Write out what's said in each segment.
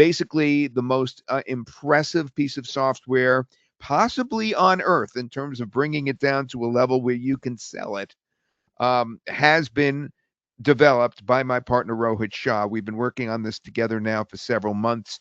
Basically, the most impressive piece of software possibly on earth in terms of bringing it down to a level where you can sell it, has been developed by my partner Rohit Shah. We've been working on this together now for several months.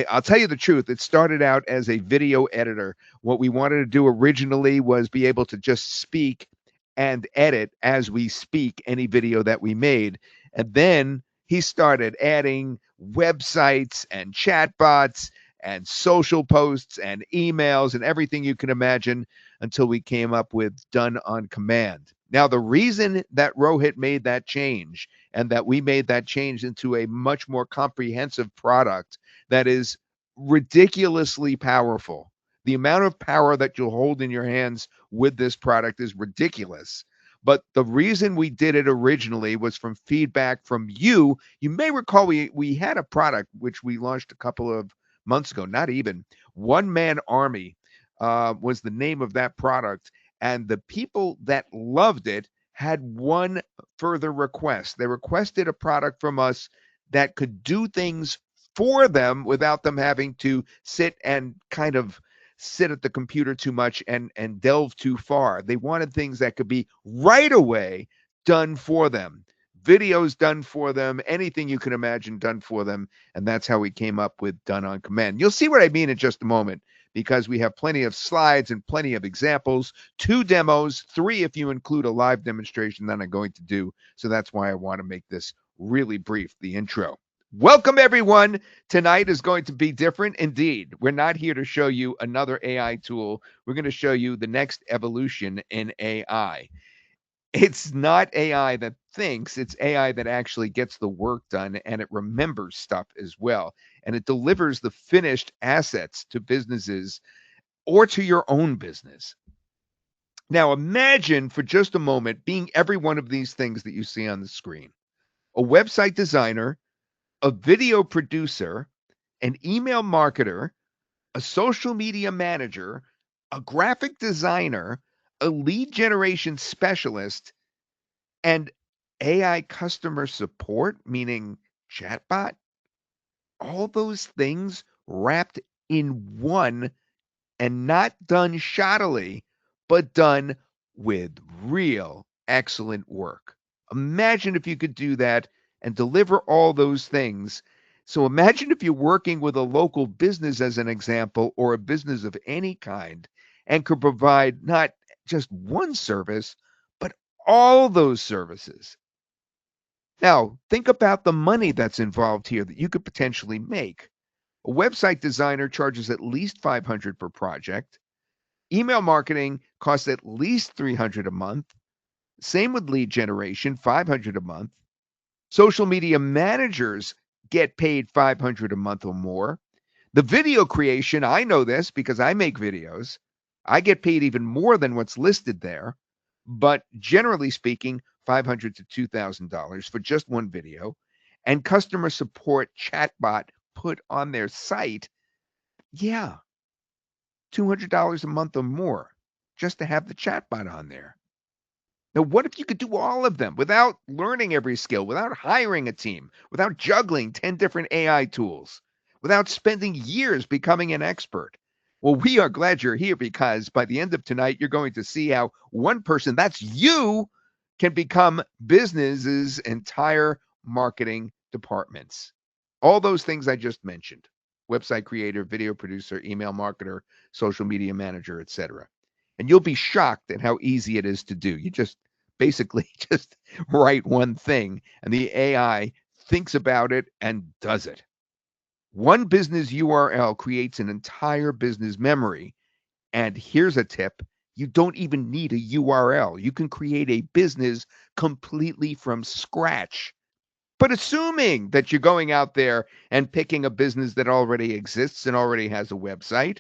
I'll tell you the truth, it started out as a video editor. What we wanted to do originally was be able to just speak and edit as we speak any video that we made. And then he started adding websites and chatbots and social posts and emails and everything you can imagine until we came up with Done on Command. Now, the reason that Rohit made that change and that we made that change into a much more comprehensive product that is ridiculously powerful. The amount of power that you'll hold in your hands with this product is ridiculous. But the reason we did it originally was from feedback from you. You may recall we had a product which we launched a couple of months ago, not even. One Man Army was the name of that product. And the people that loved it had one further request. They requested a product from us that could do things for them without them having to sit and kind of sit at the computer too much and delve too far. They wanted things that could be right away done for them. Videos done for them, anything you can imagine done for them. And that's how we came up with Done on Command. You'll see what I mean in just a moment, because we have plenty of slides and plenty of examples, 2 demos, 3 if you include a live demonstration that I'm going to do. So that's why I want to make this really brief, the intro. Welcome, everyone. Tonight is going to be different indeed. We're not here to show you another AI tool. We're going to show you the next evolution in AI. It's not AI that thinks, it's AI that actually gets the work done, and it remembers stuff as well. And it delivers the finished assets to businesses or to your own business. Now, imagine for just a moment being every one of these things that you see on the screen: a website designer, a video producer, an email marketer, a social media manager, a graphic designer, a lead generation specialist, and AI customer support, meaning chatbot. All those things wrapped in one, and not done shoddily, but done with real excellent work. Imagine if you could do that and deliver all those things. So imagine if you're working with a local business, as an example, or a business of any kind, and could provide not just one service, but all those services. Now, think about the money that's involved here that you could potentially make. A website designer charges at least $500 per project. Email marketing costs at least $300 a month. Same with lead generation, $500 a month. Social media managers get paid $500 a month or more. The video creation, I know this because I make videos. I get paid even more than what's listed there. But generally speaking, $500 to $2,000 for just one video. And customer support chatbot put on their site, yeah, $200 a month or more just to have the chatbot on there. Now, what if you could do all of them without learning every skill, without hiring a team, without juggling 10 different AI tools, without spending years becoming an expert? Well, we are glad you're here, because by the end of tonight, you're going to see how one person, that's you, can become businesses' entire marketing departments. All those things I just mentioned: website creator, video producer, email marketer, social media manager, etc. And you'll be shocked at how easy it is to do. You just basically just write one thing, and the AI thinks about it and does it. One business URL creates an entire business memory. And here's a tip: you don't even need a URL. You can create a business completely from scratch. But assuming that you're going out there and picking a business that already exists and already has a website,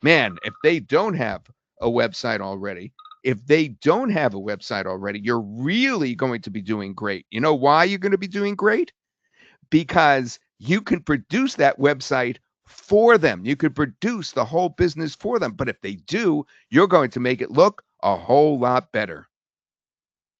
man, if they don't have a website already, you're really going to be doing great. You know why you're going to be doing great? Because you can produce that website for them. You could produce the whole business for them. But if they do, you're going to make it look a whole lot better.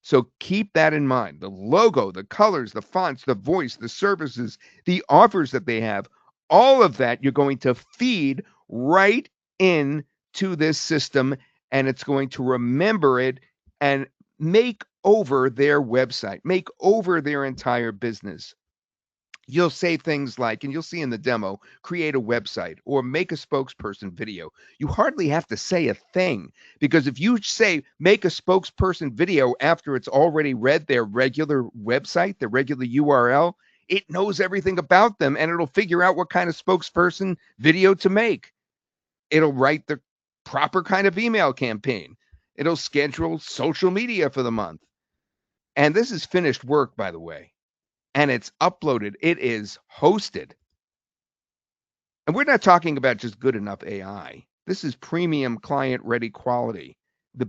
So keep that in mind. The logo, the colors, the fonts, the voice, the services, the offers that they have, All of that you're going to feed right in to this system, and it's going to remember it and make over their website, make over their entire business. You'll say things like, and you'll see in the demo, create a website or make a spokesperson video. You hardly have to say a thing, because if you say make a spokesperson video after it's already read their regular website, their regular URL, it knows everything about them and it'll figure out what kind of spokesperson video to make. It'll write the proper kind of email campaign. It'll schedule social media for the month. And this is finished work, by the way, and it's uploaded. It is hosted. And we're not talking about just good enough AI. This is premium client ready quality. The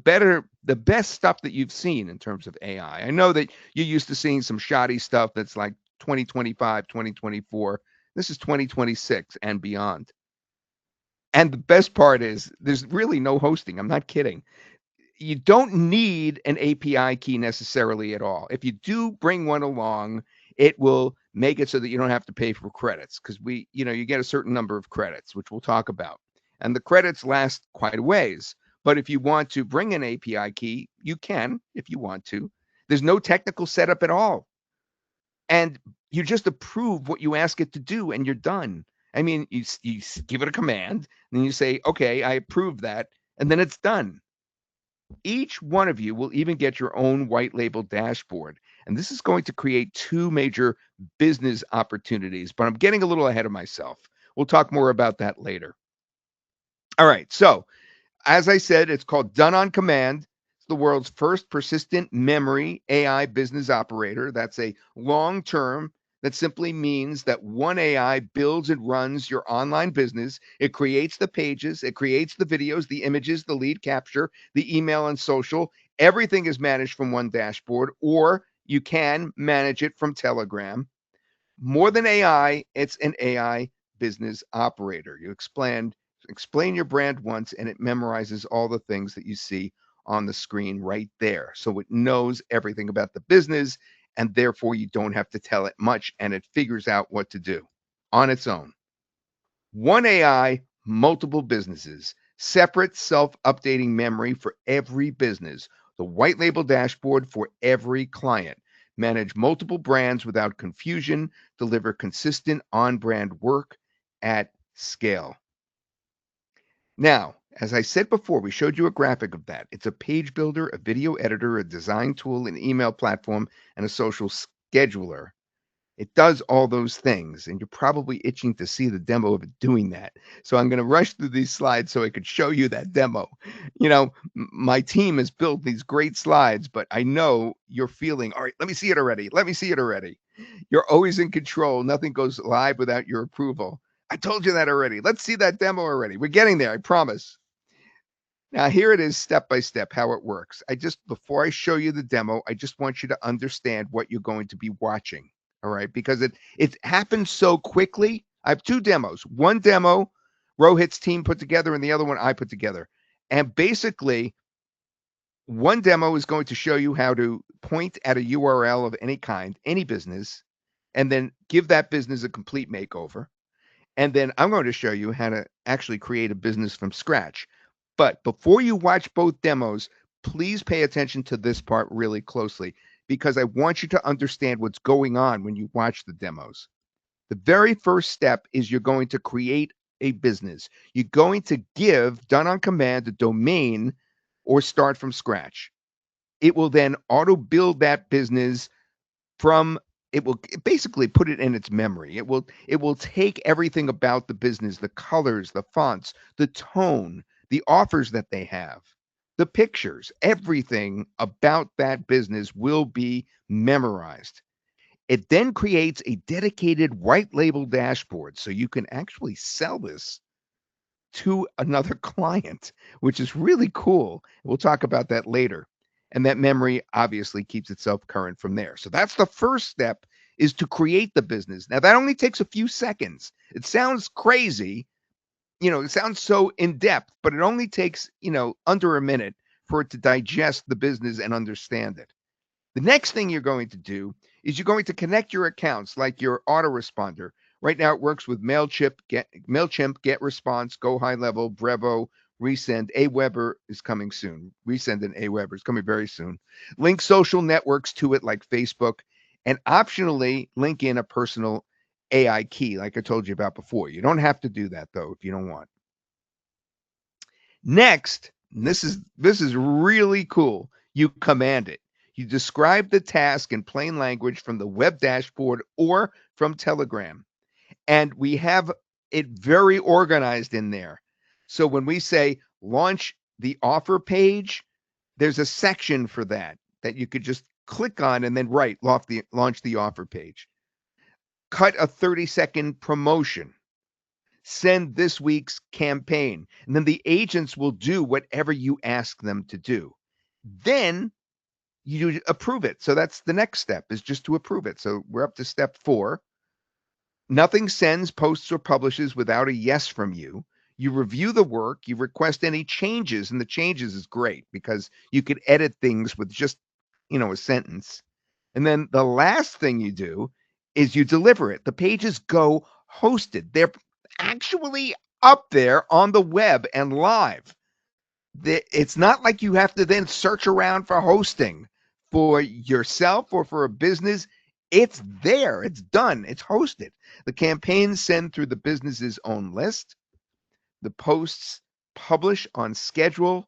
best stuff that you've seen in terms of AI. I know that you're used to seeing some shoddy stuff that's like 2025, 2024. This is 2026 and beyond. And the best part is there's really no hosting. I'm not kidding. You don't need an API key necessarily at all. If you do bring one along, it will make it so that you don't have to pay for credits, because you get a certain number of credits, which we'll talk about. And the credits last quite a ways. But if you want to bring an API key, you can if you want to. There's no technical setup at all. And you just approve what you ask it to do and you're done. I mean, you give it a command, and then you say, okay, I approve that, and then it's done. Each one of you will even get your own white label dashboard. And this is going to create two major business opportunities, but I'm getting a little ahead of myself. We'll talk more about that later. All right. So, as I said, it's called Done on Command. It's the world's first persistent memory AI business operator. That's a long term. That simply means that one AI builds and runs your online business. It creates the pages, it creates the videos, the images, the lead capture, the email, and social. Everything is managed from one dashboard, or you can manage it from Telegram. More than AI, it's an AI business operator. You explain your brand once, and it memorizes all the things that you see on the screen right there. So it knows everything about the business, and therefore you don't have to tell it much, and it figures out what to do on its own. One AI, multiple businesses, separate self-updating memory for every business, the white label dashboard for every client. Manage multiple brands without confusion, deliver consistent on-brand work at scale. Now, as I said before, we showed you a graphic of that. It's a page builder, a video editor, a design tool, an email platform, and a social scheduler. It does all those things, and you're probably itching to see the demo of it doing that. So I'm going to rush through these slides so I could show you that demo. My team has built these great slides, but I know you're feeling, all right, let me see it already. Let me see it already. You're always in control. Nothing goes live without your approval. I told you that already. Let's see that demo already. We're getting there, I promise. Now, here it is step by step how it works. Before I show you the demo, I just want you to understand what you're going to be watching. All right, because it happens so quickly. I have two demos. One demo Rohit's team put together, and the other one I put together. And basically, one demo is going to show you how to point at a URL of any kind, any business, and then give that business a complete makeover. And then I'm going to show you how to actually create a business from scratch. But before you watch both demos, please pay attention to this part really closely, because I want you to understand what's going on when you watch the demos. The very first step is you're going to create a business. You're going to give Done on Command a domain or start from scratch. It will then auto build that business from it will basically put it in its memory. It will take everything about the business, the colors, the fonts, the tone, the offers that they have, the pictures, everything about that business will be memorized. It then creates a dedicated white label dashboard so you can actually sell this to another client, which is really cool. We'll talk about that later. And that memory obviously keeps itself current from there. So that's the first step, is to create the business. Now that only takes a few seconds. It sounds crazy, it sounds so in depth, but it only takes, under a minute for it to digest the business and understand it. The next thing you're going to do is you're going to connect your accounts like your autoresponder, Right now, it works with MailChimp, Get Response, Go High Level, Brevo, Resend. Aweber is coming soon. Resend and Aweber is coming very soon. Link social networks to it like Facebook, and optionally link in a personal AI key, like I told you about before. You don't have to do that though if you don't want. Next, this is really cool. You command it. You describe the task in plain language from the web dashboard or from Telegram. And we have it very organized in there. So when we say launch the offer page, there's a section for that you could just click on and then launch the offer page. Cut a 30-second promotion. Send this week's campaign. And then the agents will do whatever you ask them to do. Then you approve it. So that's the next step, is just to approve it. So we're up to step 4. Nothing sends, posts, or publishes without a yes from you. You review the work, you request any changes, and the changes is great because you could edit things with just, a sentence. And then the last thing you do is you deliver it. The pages go hosted. They're actually up there on the web and live. It's not like you have to then search around for hosting for yourself or for a business. It's there. It's done. It's hosted. The campaigns send through the business's own list. The posts publish on schedule,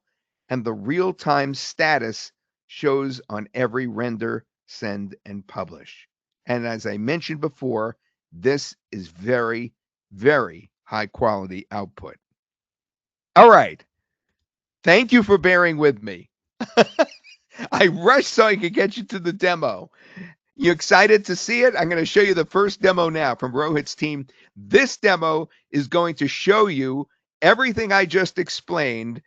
and the real-time status shows on every render, send, and publish. And as I mentioned before, this is very, very high quality output. All right. Thank you for bearing with me. I rushed so I could get you to the demo. You excited to see it? I'm going to show you the first demo now from Rohit's team. This demo is going to show you everything I just explained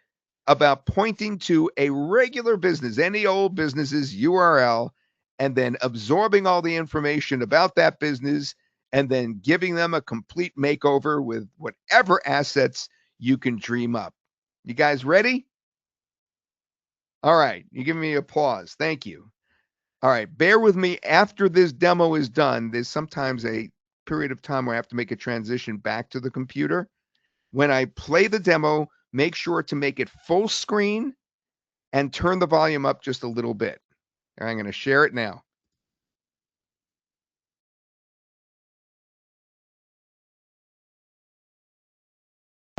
about pointing to a regular business, any old business's URL, and then absorbing all the information about that business and then giving them a complete makeover with whatever assets you can dream up. You guys ready? All right. You give me applause. Thank you. All right. Bear with me after this demo is done. There's sometimes a period of time where I have to make a transition back to the computer. When I play the demo, make sure to make it full screen and turn the volume up just a little bit. I'm going to share it now.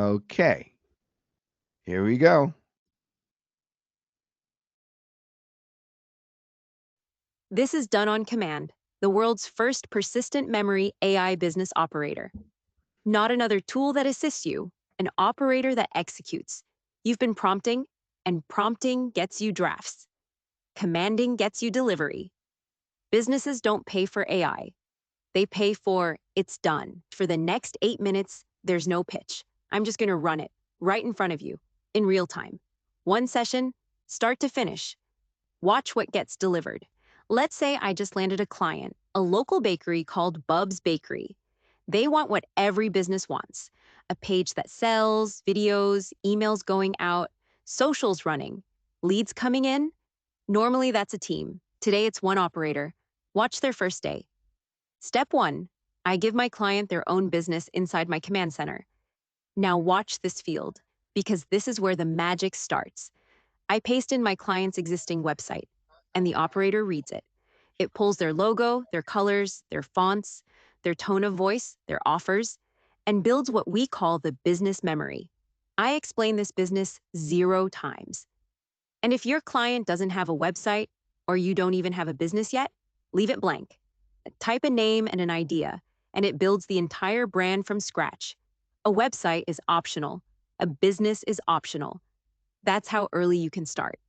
Okay. Here we go. This is done on command, the world's first persistent memory AI business operator. Not another tool that assists you, an operator that executes. You've been prompting, and prompting gets you drafts. Commanding gets you delivery. Businesses don't pay for AI. They pay for it's done. For the next 8 minutes, there's no pitch. I'm just going to run it right in front of you, in real time. One session, start to finish. Watch what gets delivered. Let's say I just landed a client, a local bakery called Bub's Bakery. They want what every business wants: a page that sells, videos, emails going out, socials running, leads coming in. Normally that's a team. Today it's one operator. Watch their first day. Step 1, I give my client their own business inside my command center. Now watch this field, because this is where the magic starts. I paste in my client's existing website, and the operator reads it. It pulls their logo, their colors, their fonts, their tone of voice, their offers, and builds what we call the business memory. I explain this business 0 times. And if your client doesn't have a website, or you don't even have a business yet, leave it blank. Type a name and an idea, and it builds the entire brand from scratch. A website is optional. A business is optional. That's how early you can start.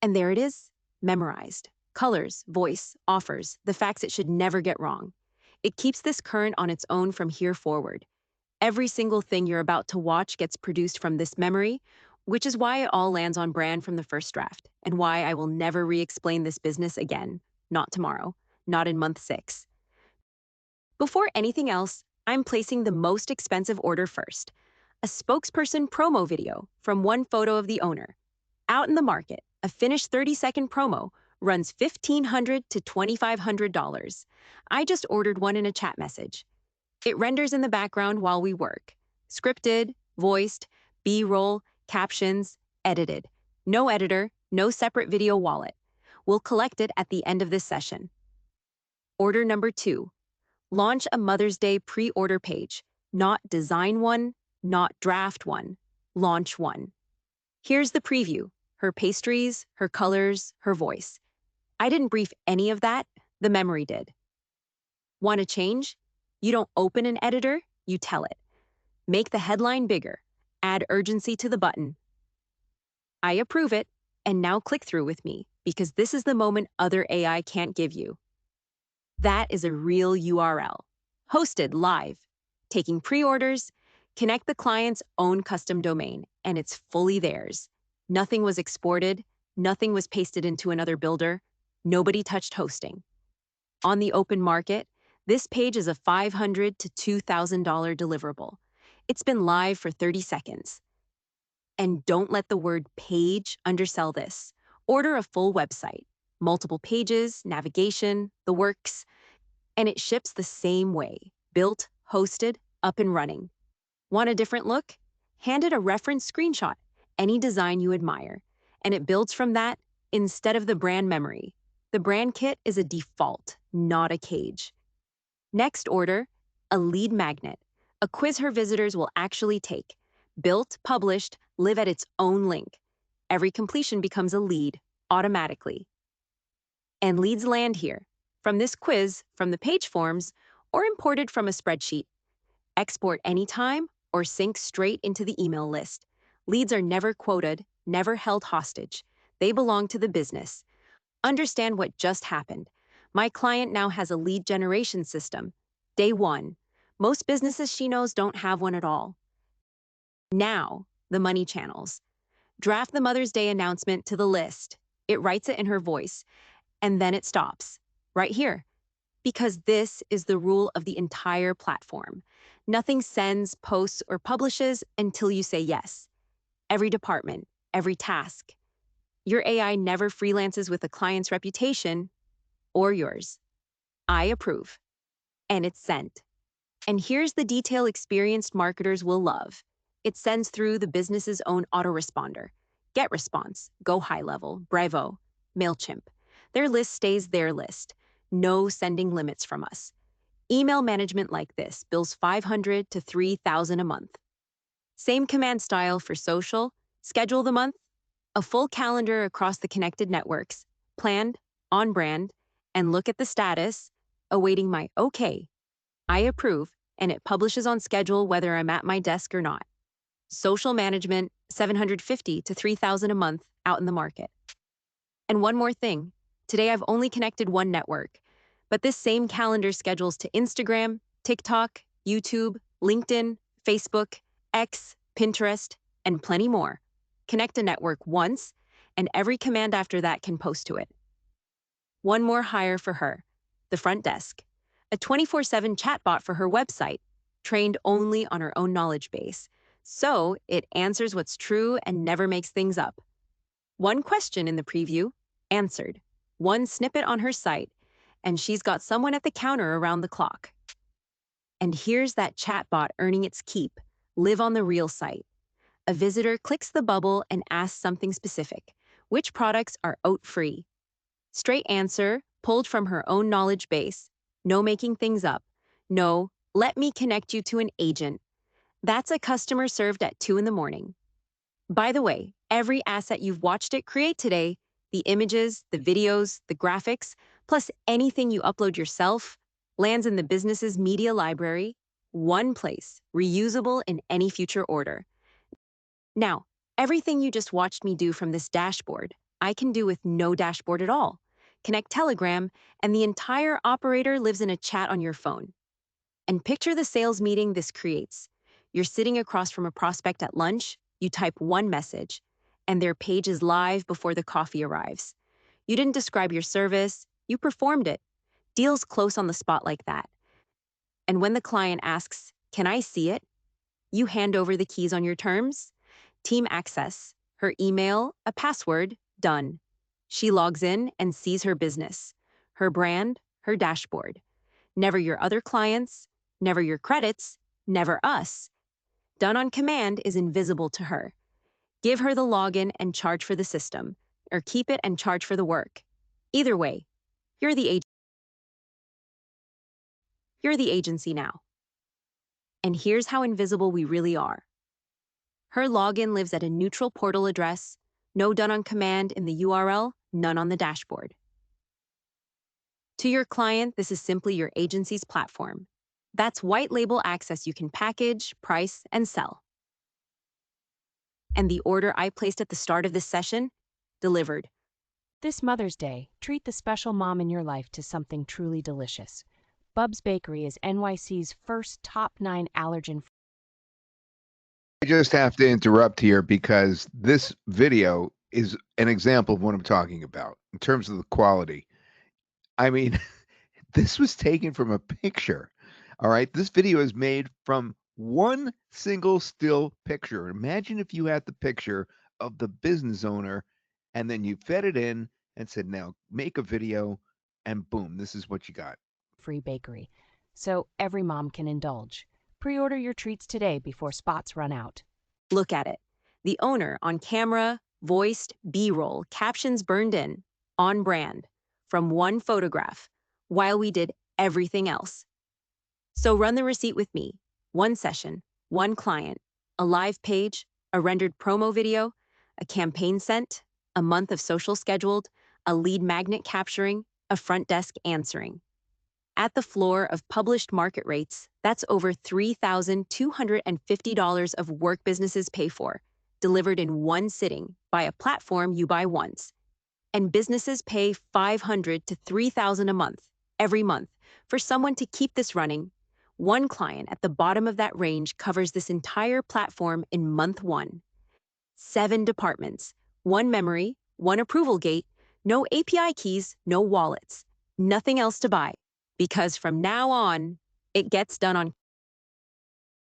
And there it is, memorized. Colors, voice, offers, the facts it should never get wrong. It keeps this current on its own from here forward. Every single thing you're about to watch gets produced from this memory, which is why it all lands on brand from the first draft, and why I will never re-explain this business again. Not tomorrow, not in month 6. Before anything else, I'm placing the most expensive order first. A spokesperson promo video from one photo of the owner. Out in the market, a finished 30-second promo runs $1,500 to $2,500. I just ordered one in a chat message. It renders in the background while we work. Scripted, voiced, B-roll, captions, edited. No editor, no separate video wallet. We'll collect it at the end of this session. Order number 2. Launch a Mother's Day pre-order page. Not design one, not draft one. Launch one. Here's the preview. Her pastries, her colors, her voice. I didn't brief any of that, the memory did. Want to change? You don't open an editor, you tell it. Make the headline bigger. Add urgency to the button. I approve it, and now click through with me, because this is the moment other AI can't give you. That is a real URL. Hosted live. Taking pre-orders, connect the client's own custom domain, and it's fully theirs. Nothing was exported, nothing was pasted into another builder, nobody touched hosting. On the open market, this page is a $500 to $2,000 deliverable. It's been live for 30 seconds. And don't let the word page undersell this. Order a full website, multiple pages, navigation, the works, and it ships the same way. Built, hosted, up and running. Want a different look? Hand it a reference screenshot, any design you admire, and it builds from that instead of the brand memory. The brand kit is a default, not a cage. Next order, a lead magnet, a quiz her visitors will actually take. Built, published, live at its own link. Every completion becomes a lead, automatically. And leads land here, from this quiz, from the page forms, or imported from a spreadsheet. Export anytime or sync straight into the email list. Leads are never quoted, never held hostage. They belong to the business. Understand what just happened. My client now has a lead generation system. Day 1. Most businesses she knows don't have one at all. Now, the money channels. Draft the Mother's Day announcement to the list. It writes it in her voice, and then it stops. Right here. Because this is the rule of the entire platform. Nothing sends, posts, or publishes until you say yes. Every department, every task. Your AI never freelances with a client's reputation or yours. I approve. And it's sent. And here's the detail experienced marketers will love. It sends through the business's own autoresponder. Get response, go high level, Bravo, MailChimp. Their list stays their list. No sending limits from us. Email management like this bills $500 to $3,000 a month. Same command style for social, schedule the month, a full calendar across the connected networks, planned, on brand, and look at the status, awaiting my okay. I approve, and it publishes on schedule whether I'm at my desk or not. Social management, $750 to $3,000 a month out in the market. And one more thing. Today I've only connected one network, but this same calendar schedules to Instagram, TikTok, YouTube, LinkedIn, Facebook, X, Pinterest, and plenty more. Connect a network once, and every command after that can post to it. One more hire for her, the front desk. A 24/7 chatbot for her website, trained only on her own knowledge base. So it answers what's true and never makes things up. One question in the preview, answered. One snippet on her site, and she's got someone at the counter around the clock. And here's that chatbot earning its keep, live on the real site. A visitor clicks the bubble and asks something specific. Which products are oat-free? Straight answer, pulled from her own knowledge base. No making things up. No, let me connect you to an agent. That's a customer served at 2 in the morning. By the way, every asset you've watched it create today, the images, the videos, the graphics, plus anything you upload yourself, lands in the business's media library, one place, reusable in any future order. Now, everything you just watched me do from this dashboard, I can do with no dashboard at all. Connect Telegram, and the entire operator lives in a chat on your phone. And picture the sales meeting this creates. You're sitting across from a prospect at lunch, you type one message, and their page is live before the coffee arrives. You didn't describe your service, you performed it. Deals close on the spot like that. And when the client asks, "Can I see it?" you hand over the keys on your terms. Team access, her email, a password, done. She logs in and sees her business, her brand, her dashboard. Never your other clients, Never your credits, never us. Done on command is invisible to her. Give her the login and charge for the system, or keep it and charge for the work. Either way, you're the ag- you're the agency now. And here's how invisible we really are. Her login lives at a neutral portal address, no done on command in the URL, none on the dashboard. To your client, this is simply your agency's platform. That's white label access you can package, price, and sell. And the order I placed at the start of this session? Delivered. This Mother's Day, treat the special mom in your life to something truly delicious. Bub's Bakery is NYC's first top 9 allergen. I just have to interrupt here because this video is an example of what I'm talking about in terms of the quality. I mean, this was taken from a picture. All right. This video is made from one single still picture. Imagine if you had the picture of the business owner and then you fed it in and said, now make a video, and boom, this is what you got. Free bakery, so every mom can indulge. Pre-order your treats today before spots run out. Look at it. The owner on camera, voiced, B-roll, captions burned in, on brand, from one photograph, while we did everything else. So run the receipt with me. One session, one client, a live page, a rendered promo video, a campaign sent, a month of social scheduled, a lead magnet capturing, a front desk answering. At the floor of published market rates, that's over $3,250 of work businesses pay for, delivered in one sitting by a platform you buy once. And businesses pay $500 to $3,000 a month, every month, for someone to keep this running. One client at the bottom of that range covers this entire platform in month one. 7 departments, one memory, one approval gate, no API keys, no wallets, nothing else to buy. Because from now on, it gets done on.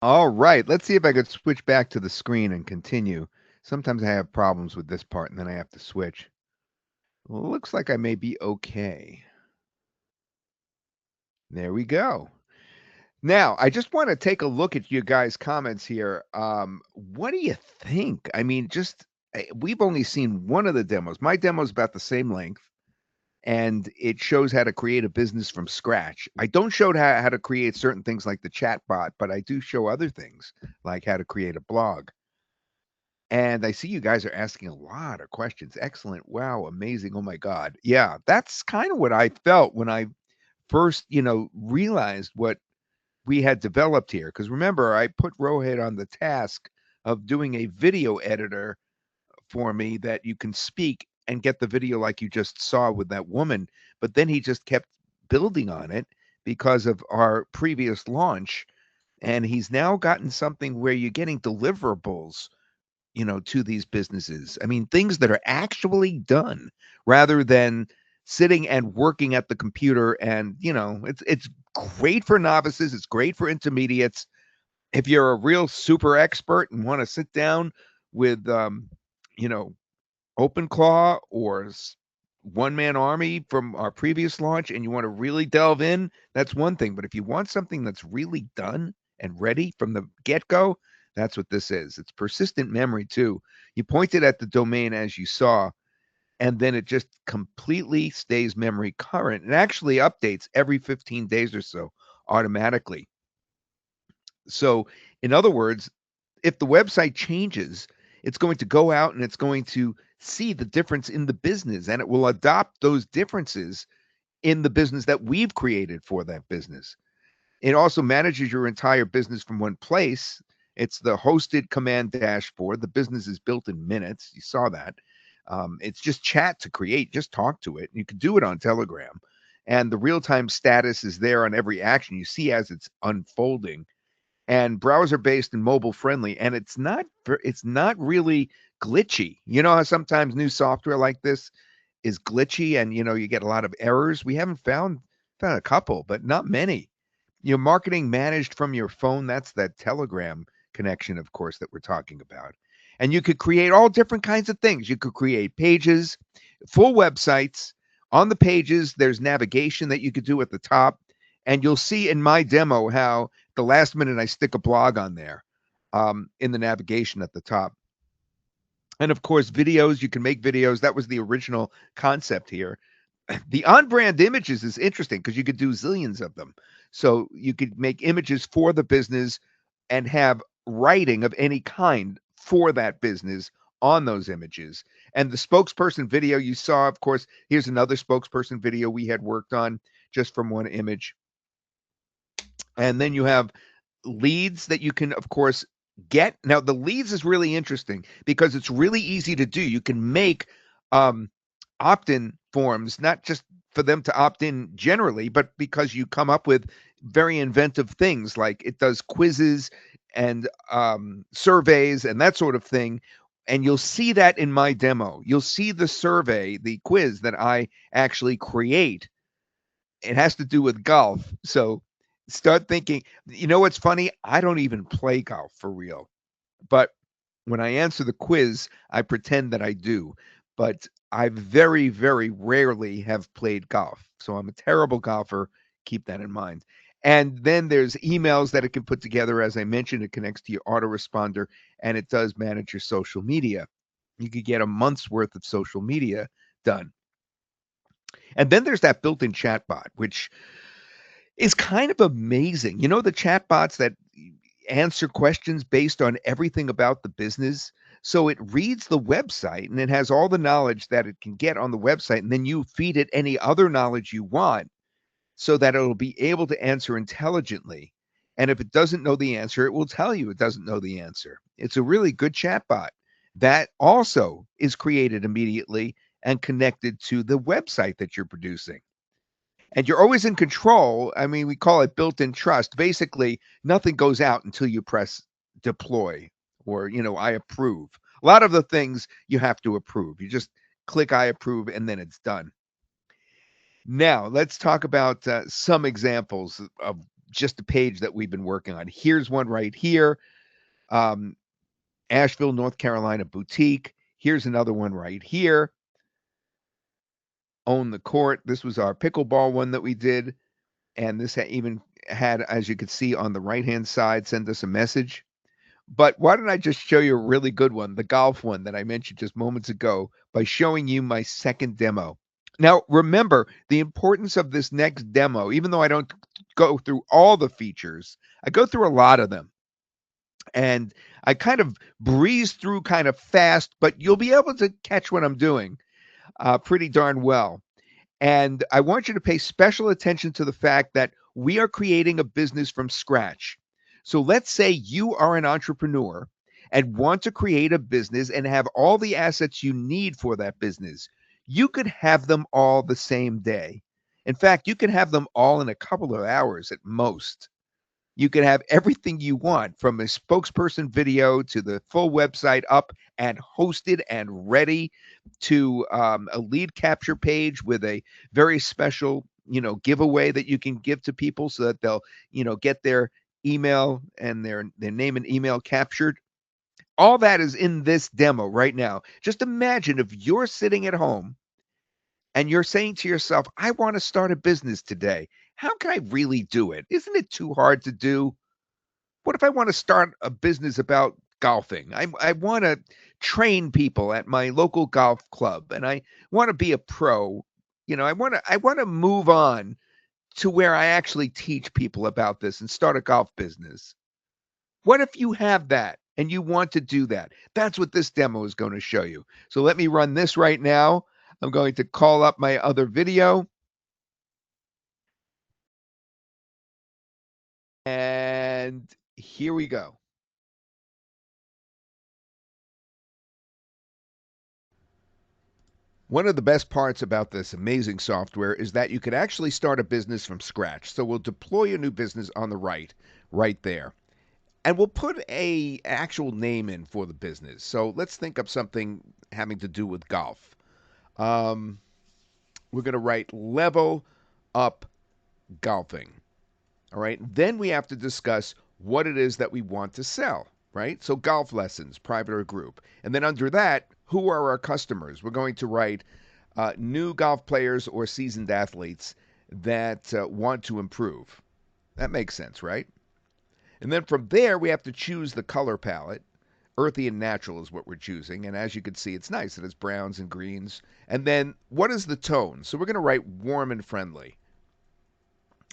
All right. Let's see if I could switch back to the screen and continue. Sometimes I have problems with this part and then I have to switch. Well, looks like I may be okay. There we go. Now, I just want to take a look at you guys' comments here. What do you think? I mean, we've only seen one of the demos. My demo is about the same length, and it shows how to create a business from scratch. I don't show how to create certain things like the chat bot, but I do show other things like how to create a blog. And I see you guys are asking a lot of questions. Excellent. Wow. Amazing. Oh my God. Yeah, that's kind of what I felt when I first, realized what we had developed here. Because remember, I put Rohit on the task of doing a video editor for me that you can speak and get the video like you just saw with that woman. But then he just kept building on it because of our previous launch. And he's now gotten something where you're getting deliverables, to these businesses. I mean, things that are actually done rather than sitting and working at the computer. And, it's great for novices, it's great for intermediates. If you're a real super expert and want to sit down with you know, OpenClaw or One Man Army from our previous launch and you want to really delve in, that's one thing. But if you want something that's really done and ready from the get go, that's what this is. It's persistent memory, too. You point it at the domain as you saw, and then it just completely stays memory current. It actually updates every 15 days or so automatically. So, in other words, if the website changes, it's going to go out and it's going to see the difference in the business and it will adopt those differences in the business that we've created for that business. It also manages your entire business from one place. It's the hosted command dashboard. The business is built in minutes. You saw that. It's just chat to create. Just talk to it. You can do it on Telegram. And the real time status is there on every action you see as it's unfolding, and browser based and mobile friendly, and it's not really glitchy. You know how sometimes new software like this is glitchy and you get a lot of errors. We haven't found a couple, but not many. Marketing managed from your phone, that's that Telegram connection, of course, that we're talking about. And you could create all different kinds of things. You could create pages, full websites. On the pages there's navigation that you could do at the top, And you'll see in my demo how the last minute I stick a blog on there in the navigation at the top. And of course, videos, you can make videos. That was the original concept here. The on brand images is interesting because you could do zillions of them. So you could make images for the business and have writing of any kind for that business on those images. And the spokesperson video you saw, of course, here's another spokesperson video we had worked on just from one image. And then you have leads that you can, of course, get. Now, the leads is really interesting because it's really easy to do. You can make opt-in forms, not just for them to opt in generally, but because you come up with very inventive things like it does quizzes and surveys and that sort of thing. And you'll see that in my demo. You'll see the survey, the quiz that I actually create. It has to do with golf. So start thinking, you know what's funny? I don't even play golf for real. But when I answer the quiz, I pretend that I do. But I very, very rarely have played golf. So I'm a terrible golfer. Keep that in mind. And then there's emails that it can put together. As I mentioned, it connects to your autoresponder and it does manage your social media. You could get a month's worth of social media done. And then there's that built in chatbot, which is kind of amazing. You know, the chatbots that answer questions based on everything about the business. So it reads the website and it has all the knowledge that it can get on the website. And then you feed it any other knowledge you want so that it'll be able to answer intelligently. And if it doesn't know the answer, it will tell you it doesn't know the answer. It's a really good chatbot that also is created immediately and connected to the website that you're producing. And you're always in control. I mean, we call it built-in trust. Basically, nothing goes out until you press deploy or, I approve. A lot of the things you have to approve. You just click I approve and then it's done. Now, let's talk about some examples of just a page that we've been working on. Here's one right here. Um, Asheville, North Carolina boutique. Here's another one right here. Own the court. This was our pickleball one that we did. And this even had, as you could see on the right-hand side, send us a message. But why don't I just show you a really good one, the golf one that I mentioned just moments ago, by showing you my second demo. Now, remember the importance of this next demo, even though I don't go through all the features, I go through a lot of them. And I kind of breeze through kind of fast, but you'll be able to catch what I'm doing pretty darn well. And I want you to pay special attention to the fact that we are creating a business from scratch. So let's say you are an entrepreneur and want to create a business and have all the assets you need for that business. You could have them all the same day. In fact, you can have them all in a couple of hours at most. You can have everything you want from a spokesperson video to the full website up and hosted and ready to a lead capture page with a very special, giveaway that you can give to people so that they'll, get their email and their name and email captured. All that is in this demo right now. Just imagine if you're sitting at home and you're saying to yourself, I want to start a business today. How can I really do it? Isn't it too hard to do? What if I want to start a business about golfing? I want to train people at my local golf club and I want to be a pro. I want to move on to where I actually teach people about this and start a golf business. What if you have that and you want to do that? That's what this demo is going to show you. So let me run this right now. I'm going to call up my other video. And here we go. One of the best parts about this amazing software is that you can actually start a business from scratch. So we'll deploy a new business on the right there. And we'll put a actual name in for the business. So let's think of something having to do with golf. We're going to write level up golfing. All right. Then we have to discuss what it is that we want to sell, right? So golf lessons, private or group. And then under that, who are our customers? We're going to write new golf players or seasoned athletes. that want to improve. That makes sense, right? And then from there, we have to choose the color palette. Earthy and natural is what we're choosing. And as you can see, it's nice. It has browns and greens. And then what is the tone? So we're going to write warm and friendly.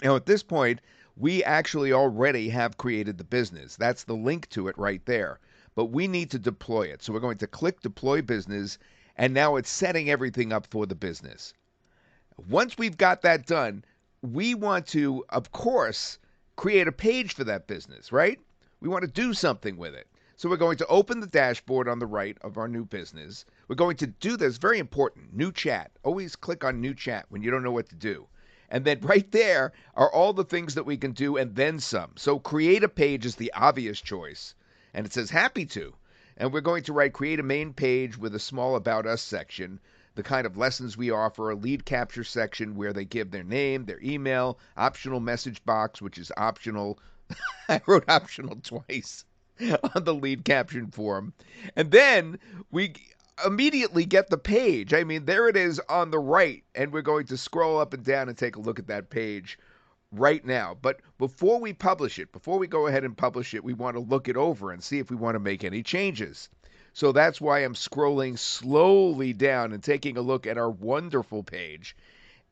Now, at this point, we actually already have created the business. That's the link to it right there. But we need to deploy it. So we're going to click Deploy Business, and now it's setting everything up for the business. Once we've got that done, we want to, of course, create a page for that business, right? We want to do something with it. So we're going to open the dashboard on the right of our new business. We're going to do this, very important, new chat. Always click on new chat when you don't know what to do. And then right there are all the things that we can do and then some. So create a page is the obvious choice. And it says happy to. And we're going to write create a main page with a small about us section, the kind of lessons we offer, a lead capture section where they give their name, their email, optional message box, which is optional. I wrote optional twice on the lead caption form. And then we immediately get the page. I mean, there it is on the right, and we're going to scroll up and down and take a look at that page right now. But before we publish it, before we go ahead and publish it, we want to look it over and see if we want to make any changes. So that's why I'm scrolling slowly down and taking a look at our wonderful page.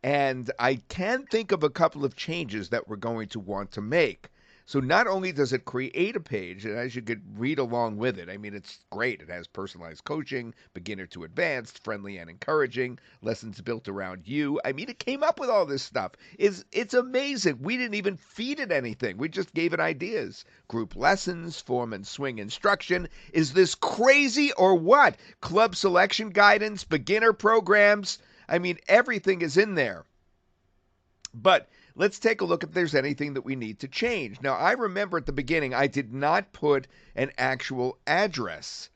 And I can think of a couple of changes that we're going to want to make. So not only does it create a page, and as you could read along with it, I mean, it's great. It has personalized coaching, beginner to advanced, friendly and encouraging, lessons built around you. I mean, it came up with all this stuff. It's amazing. We didn't even feed it anything. We just gave it ideas. Group lessons, form and swing instruction. Is this crazy or what? Club selection guidance, beginner programs. I mean, everything is in there. But let's take a look if there's anything that we need to change. Now, I remember at the beginning, I did not put an actual address.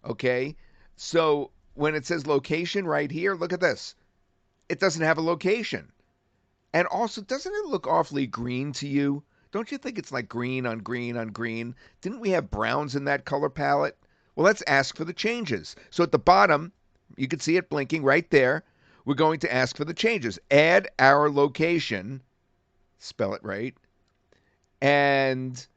Okay? So when it says location right here, look at this. It doesn't have a location. And also, doesn't it look awfully green to you? Don't you think it's like green on green on green? Didn't we have browns in that color palette? Well, let's ask for the changes. So at the bottom, you can see it blinking right there. We're going to ask for the changes. Add our location, spell it right, and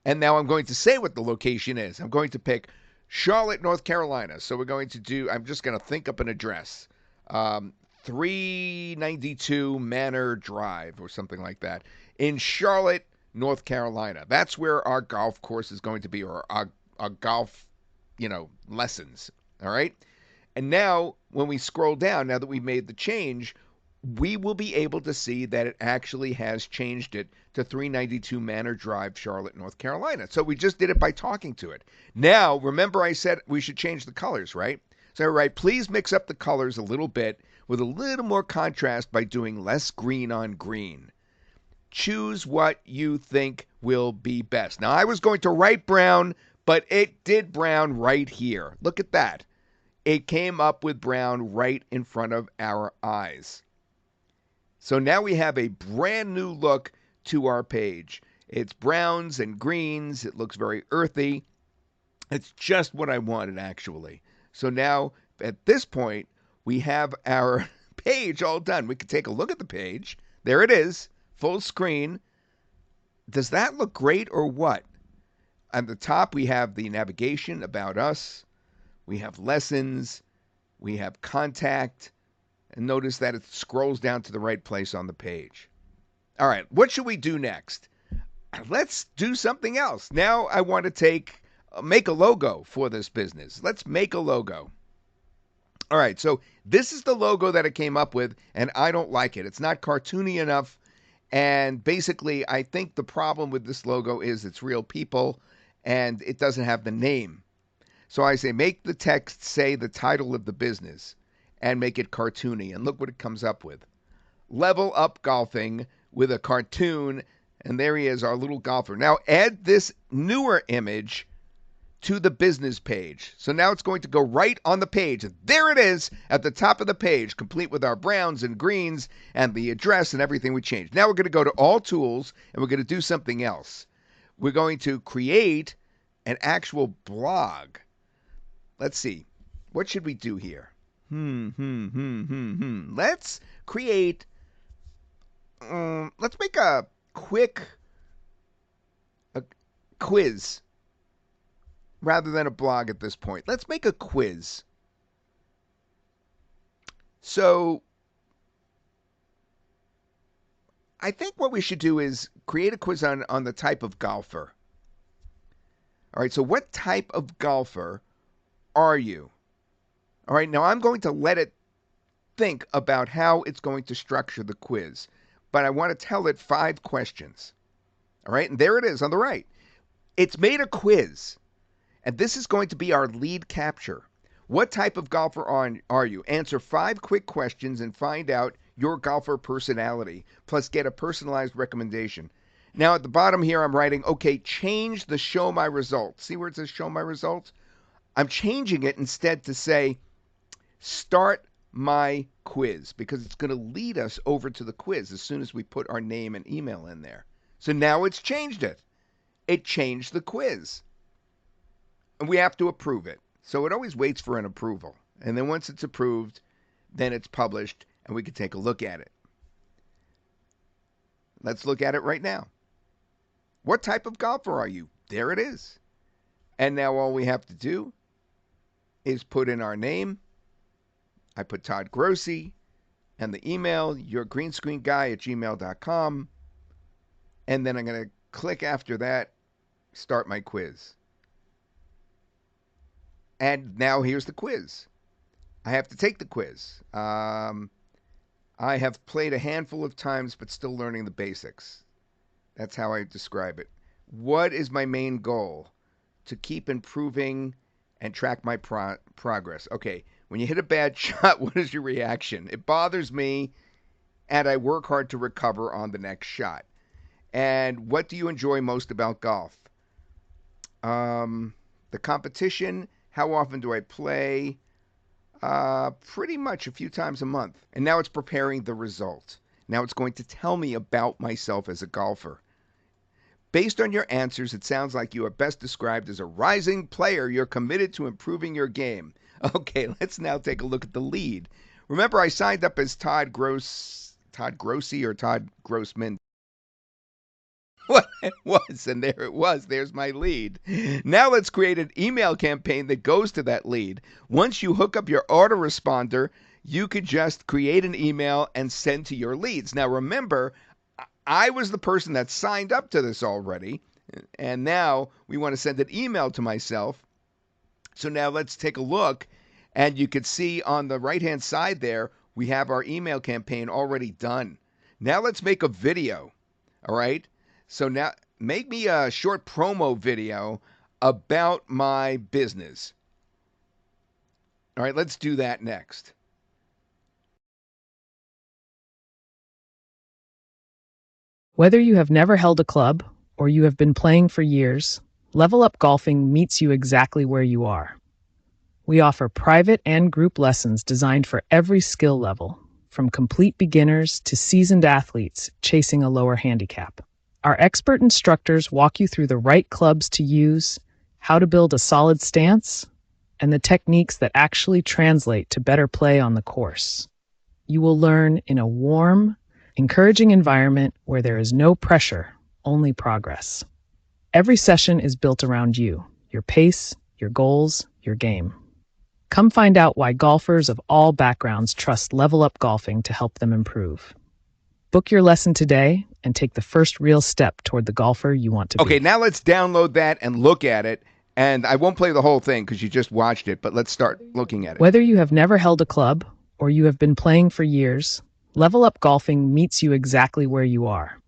now I'm going to say what the location is. I'm going to pick Charlotte, North Carolina. So we're going to do, I'm just going to think up an address. 392 Manor Drive or something like that in Charlotte, North Carolina. That's where our golf course is going to be, or our golf, lessons. All right. And now when we scroll down, now that we made the change, we will be able to see that it actually has changed it to 392 Manor Drive, Charlotte, North Carolina. So we just did it by talking to it. Now, remember I said we should change the colors, right? So I write, please mix up the colors a little bit with a little more contrast by doing less green on green. Choose what you think will be best. Now, I was going to write brown, but it did brown right here. Look at that. It came up with brown right in front of our eyes. So now we have a brand new look to our page. It's browns and greens. It looks very earthy. It's just what I wanted, actually. So now, at this point, we have our page all done. We can take a look at the page. There it is, full screen. Does that look great or what? At the top, we have the navigation, about us. We have lessons, we have contact, and notice that it scrolls down to the right place on the page. All right, what should we do next? Let's do something else. Now I want to make a logo for this business. Let's make a logo. All right, so this is the logo that it came up with, and I don't like it. It's not cartoony enough, and basically I think the problem with this logo is it's real people, and it doesn't have the name. So I say, make the text say the title of the business and make it cartoony. And look what it comes up with. Level Up Golfing with a cartoon. And there he is, our little golfer. Now add this newer image to the business page. So now it's going to go right on the page. There it is at the top of the page, complete with our browns and greens and the address and everything we changed. Now we're going to go to all tools and we're going to do something else. We're going to create an actual blog. Let's see. What should we do here? Let's create let's make a quick a quiz rather than a blog at this point. Let's make a quiz. So I think what we should do is create a quiz on the type of golfer. All right, so what type of golfer are you? All right, now I'm going to let it think about how it's going to structure the quiz, but I want to tell it 5 questions. All right, and there it is on the right. It's made a quiz, and this is going to be our lead capture. What type of golfer are you? Answer 5 quick questions and find out your golfer personality, plus get a personalized recommendation. Now at the bottom here, I'm writing, okay, change the show my results. See where it says show my results? I'm changing it instead to say, start my quiz, because it's going to lead us over to the quiz as soon as we put our name and email in there. So now it's changed it. It changed the quiz. And we have to approve it. So it always waits for an approval. And then once it's approved, then it's published and we can take a look at it. Let's look at it right now. What type of golfer are you? There it is. And now all we have to do is put in our name. I put Todd Grossi and the email, yourgreenscreenguy@gmail.com. And then I'm going to click after that, start my quiz. And now here's the quiz. I have to take the quiz. I have played a handful of times, but still learning the basics. That's how I describe it. What is my main goal? To keep improving and track my progress. Okay, when you hit a bad shot, what is your reaction? It bothers me, and I work hard to recover on the next shot. And what do you enjoy most about golf? The competition. How often do I play? Pretty much a few times a month. And now it's preparing the result. Now it's going to tell me about myself as a golfer. Based on your answers, it sounds like you are best described as a rising player. You're committed to improving your game. Okay, let's now take a look at the lead. Remember, I signed up as Todd Grossi or Todd Grossman. What it was, and there it was. There's my lead. Now let's create an email campaign that goes to that lead. Once you hook up your autoresponder, you could just create an email and send to your leads. Now remember, I was the person that signed up to this already, and now we want to send an email to myself. So now let's take a look, and you can see on the right-hand side there, we have our email campaign already done. Now let's make a video, all right? So now make me a short promo video about my business. All right, let's do that next. Whether you have never held a club or you have been playing for years, Level Up Golfing meets you exactly where you are. We offer private and group lessons designed for every skill level, from complete beginners to seasoned athletes chasing a lower handicap. Our expert instructors walk you through the right clubs to use, how to build a solid stance, and the techniques that actually translate to better play on the course. You will learn in a warm, encouraging environment where there is no pressure, only progress. Every session is built around you, your pace, your goals, your game. Come find out why golfers of all backgrounds trust Level Up Golfing to help them improve. Book your lesson today and take the first real step toward the golfer you want to be. Okay, now let's download that and look at it. And I won't play the whole thing because you just watched it, but let's start looking at it. Whether you have never held a club or you have been playing for years, Level Up Golfing meets you exactly where you are.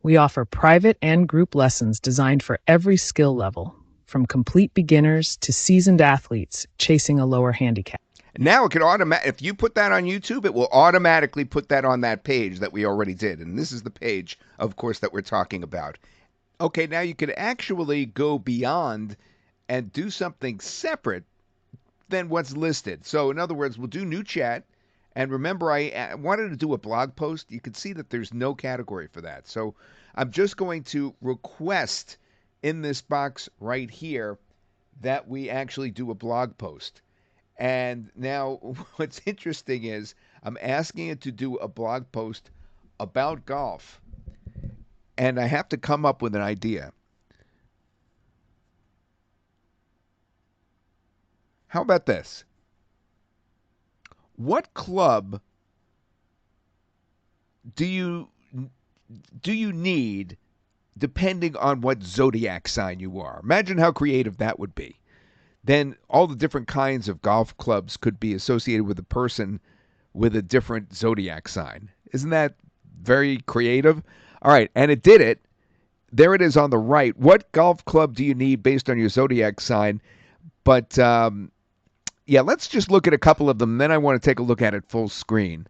We offer private and group lessons designed for every skill level, from complete beginners to seasoned athletes chasing a lower handicap. Now it can if you put that on YouTube, it will automatically put that on that page that we already did. And this is the page, of course, that we're talking about. Okay, now you could actually go beyond and do something separate than what's listed. So in other words, we'll do new chat. And remember, I wanted to do a blog post. You can see that there's no category for that. So I'm just going to request in this box right here that we actually do a blog post. And now what's interesting is I'm asking it to do a blog post about golf, and I have to come up with an idea. How about this? What club do you need depending on what zodiac sign you are? Imagine how creative that would be. Then all the different kinds of golf clubs could be associated with a person with a different zodiac sign. Isn't that very creative? All right, and it did it. There it is on the right. What golf club do you need based on your zodiac sign? But yeah, let's just look at a couple of them. Then I want to take a look at it full screen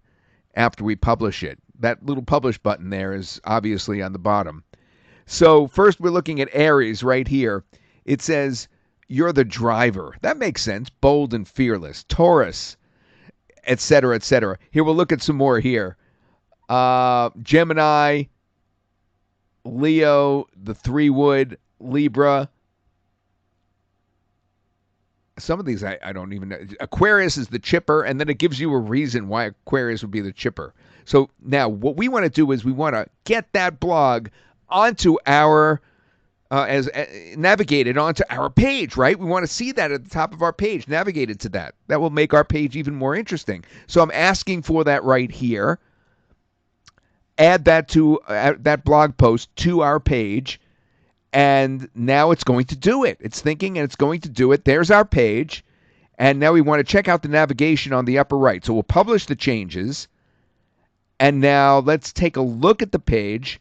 after we publish it. That little publish button there is obviously on the bottom. So first we're looking at Aries right here. It says you're the driver. That makes sense. Bold and fearless. Taurus, etc., etc. Here we'll look at some more here. Gemini, Leo, the 3-wood, Libra. Some of these I don't even know. Aquarius is the chipper, and then it gives you a reason why Aquarius would be the chipper. So now what we want to do is we want to get that blog onto our as navigated onto our page, right? We want to see that at the top of our page, navigated to that. That will make our page even more interesting. So I'm asking for that right here. Add that to that blog post to our page, and now it's going to do it. It's thinking and it's going to do it. There's our page, and now we want to check out the navigation on the upper right. So we'll publish the changes, and now let's take a look at the page.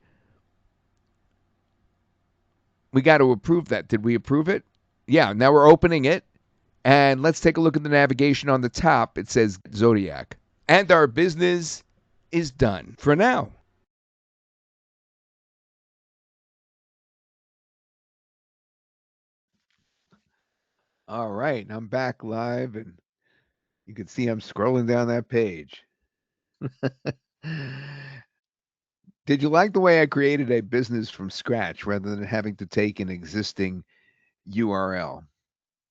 We got to approve that. Did we approve it? Yeah, now we're opening it. And let's take a look at the navigation on the top. It says Zodiac. And our business is done for now. All right, I'm back live, and you can see I'm scrolling down that page. Did you like the way I created a business from scratch rather than having to take an existing URL?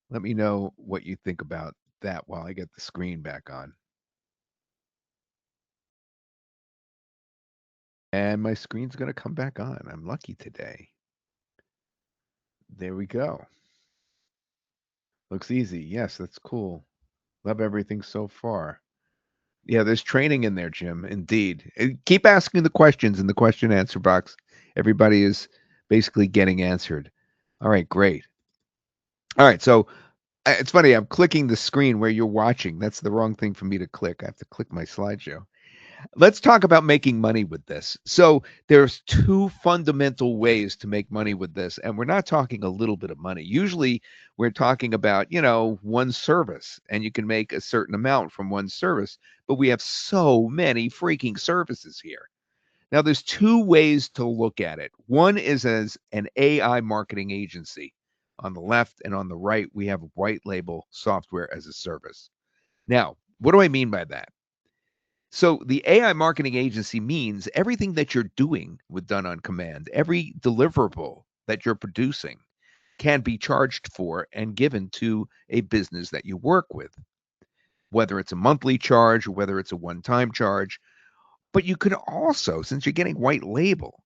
Let me know what you think about that while I get the screen back on. And my screen's going to come back on. I'm lucky today. There we go. Looks easy. Yes, that's cool. Love everything so far. Yeah, there's training in there, Jim. Indeed. Keep asking the questions in the question answer box. Everybody is basically getting answered. All right, great. All right, so it's funny. I'm clicking the screen where you're watching. That's the wrong thing for me to click. I have to click my slideshow. Let's talk about making money with this. So there's two fundamental ways to make money with this, and we're not talking a little bit of money. Usually we're talking about, one service, and you can make a certain amount from one service, but we have so many freaking services here. Now there's two ways to look at it. One is as an AI marketing agency. On the left and on the right, we have white label software as a service. Now, what do I mean by that? So the AI marketing agency means everything that you're doing with Done on Command, every deliverable that you're producing can be charged for and given to a business that you work with, whether it's a monthly charge or whether it's a one-time charge. But you could also, since you're getting white label,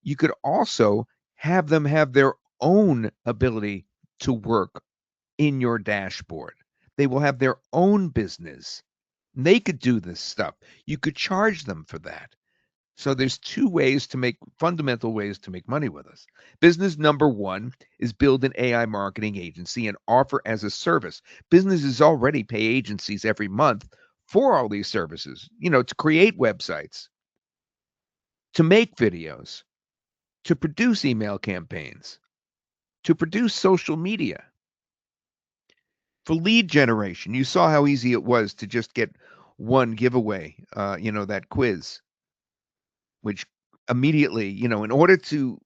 you could also have them have their own ability to work in your dashboard. They will have their own business. They could do this stuff. You could charge them for that. So there's two ways to make fundamental ways to make money with us. Business number one is build an AI marketing agency and offer as a service. Businesses already pay agencies every month for all these services, to create websites, to make videos, to produce email campaigns, to produce social media. For lead generation, you saw how easy it was to just get one giveaway, that quiz, which immediately, in order to,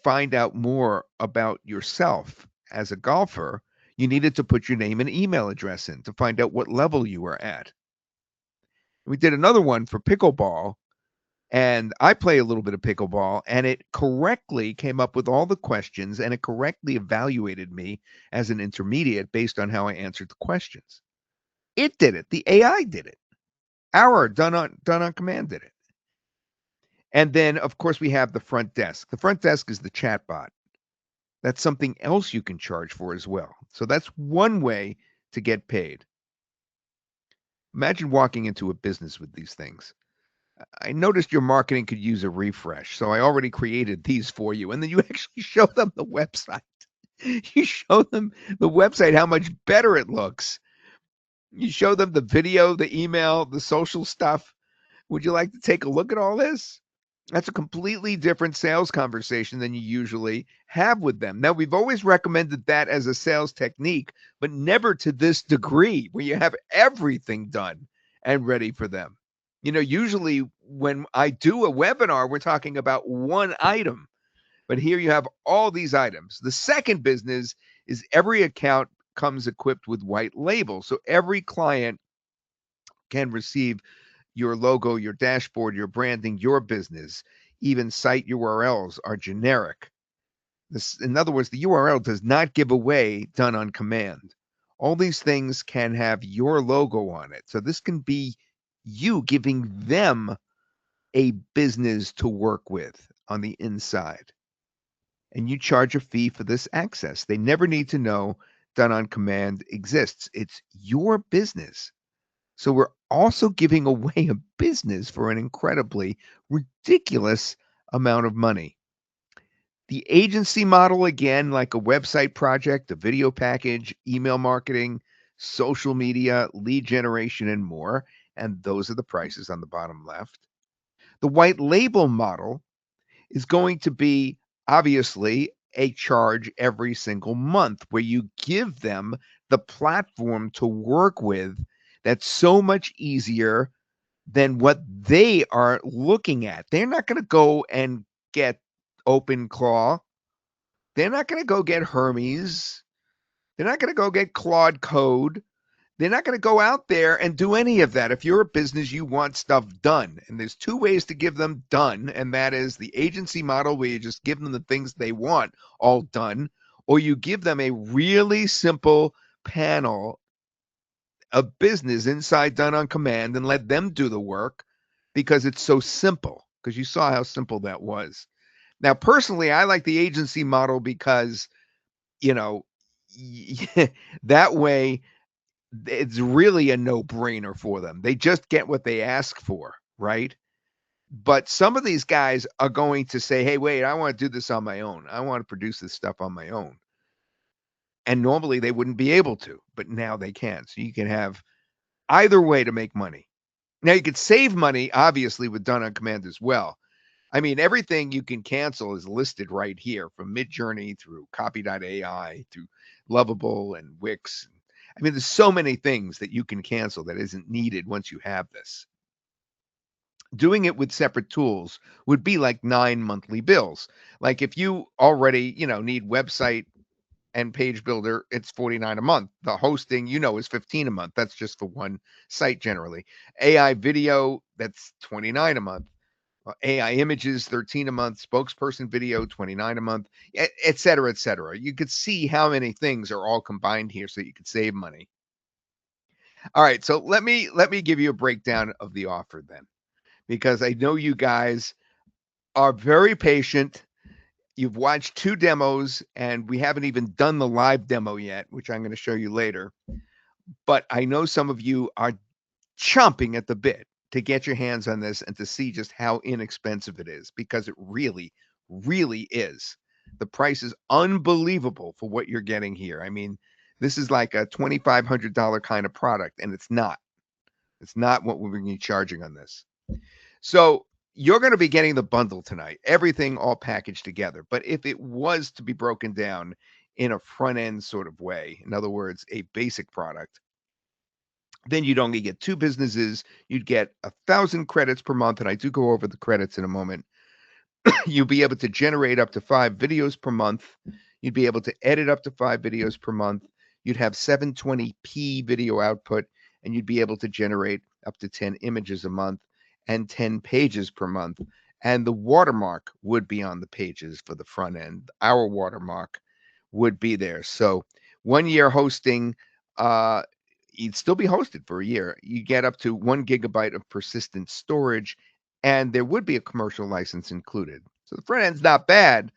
find out more about yourself as a golfer, you needed to put your name and email address in to find out what level you were at. We did another one for pickleball, and I play a little bit of pickleball, and it correctly came up with all the questions, and it correctly evaluated me as an intermediate based on how I answered the questions. It did it. The AI did it. Our done on command did it. And then, of course, we have the front desk. The front desk is the chatbot. That's something else you can charge for as well. So that's one way to get paid. Imagine walking into a business with these things. I noticed your marketing could use a refresh, so I already created these for you. And then you actually show them the website. You show them the website, how much better it looks. You show them the video, the email, the social stuff. Would you like to take a look at all this? That's a completely different sales conversation than you usually have with them. Now, we've always recommended that as a sales technique, but never to this degree where you have everything done and ready for them. Usually when I do a webinar, we're talking about one item, but here you have all these items. The second business is every account comes equipped with white label. So every client can receive your logo, your dashboard, your branding, your business. Even site URLs are generic. In other words, the URL does not give away done on command. All these things can have your logo on it. So this can be you giving them a business to work with on the inside. And you charge a fee for this access. They never need to know done on command exists. It's your business. So we're also giving away a business for an incredibly ridiculous amount of money. The agency model, again, like a website project, a video package, email marketing, social media, lead generation, and more. And those are the prices on the bottom left. The white label model is going to be obviously a charge every single month where you give them the platform to work with that's so much easier than what they are looking at. They're not going to go and get OpenClaw. They're not going to go get Hermes. They're not going to go get Claude Code. They're not going to go out there and do any of that. If you're a business, you want stuff done. And there's two ways to give them done, and that is the agency model where you just give them the things they want all done, or you give them a really simple panel of business inside done on command and let them do the work because it's so simple, because you saw how simple that was. Now, personally, I like the agency model because, you know, that way it's really a no-brainer for them. They just get what they ask for, right? But some of these guys are going to say, hey, wait, I want to do this on my own. I want to produce this stuff on my own. And normally they wouldn't be able to, but now they can. So you can have either way to make money. Now you could save money, obviously, with done on command as well. I mean, everything you can cancel is listed right here, from Midjourney through Copy.ai through Lovable and Wix. I mean, there's so many things that you can cancel that isn't needed once you have this. Doing it with separate tools would be like 9 monthly bills. Like if you already, need website and page builder, it's 49 a month. The hosting, is 15 a month. That's just for one site generally. AI video, that's 29 a month. AI images, 13 a month. Spokesperson video, 29 a month, et cetera, et cetera. You could see how many things are all combined here so you could save money. All right, so let me give you a breakdown of the offer then, because I know you guys are very patient. You've watched 2 demos, and we haven't even done the live demo yet, which I'm going to show you later. But I know some of you are chomping at the bit to get your hands on this and to see just how inexpensive it is, because it really, really is. The price is unbelievable for what you're getting here. I mean, this is like a $2,500 kind of product, and it's not. It's not what we're going to be charging on this. So you're going to be getting the bundle tonight, everything all packaged together. But if it was to be broken down in a front end sort of way, in other words, a basic product, then you'd only get 2 businesses. You'd get 1,000 credits per month. And I do go over the credits in a moment. You'll be able to generate up to 5 videos per month. You'd be able to edit up to 5 videos per month. You'd have 720p video output, and you'd be able to generate up to 10 images a month and 10 pages per month. And the watermark would be on the pages for the front end. Our watermark would be there. So 1 year hosting, you'd still be hosted for a year. You get up to 1 gigabyte of persistent storage, and there would be a commercial license included. So the front end's not bad,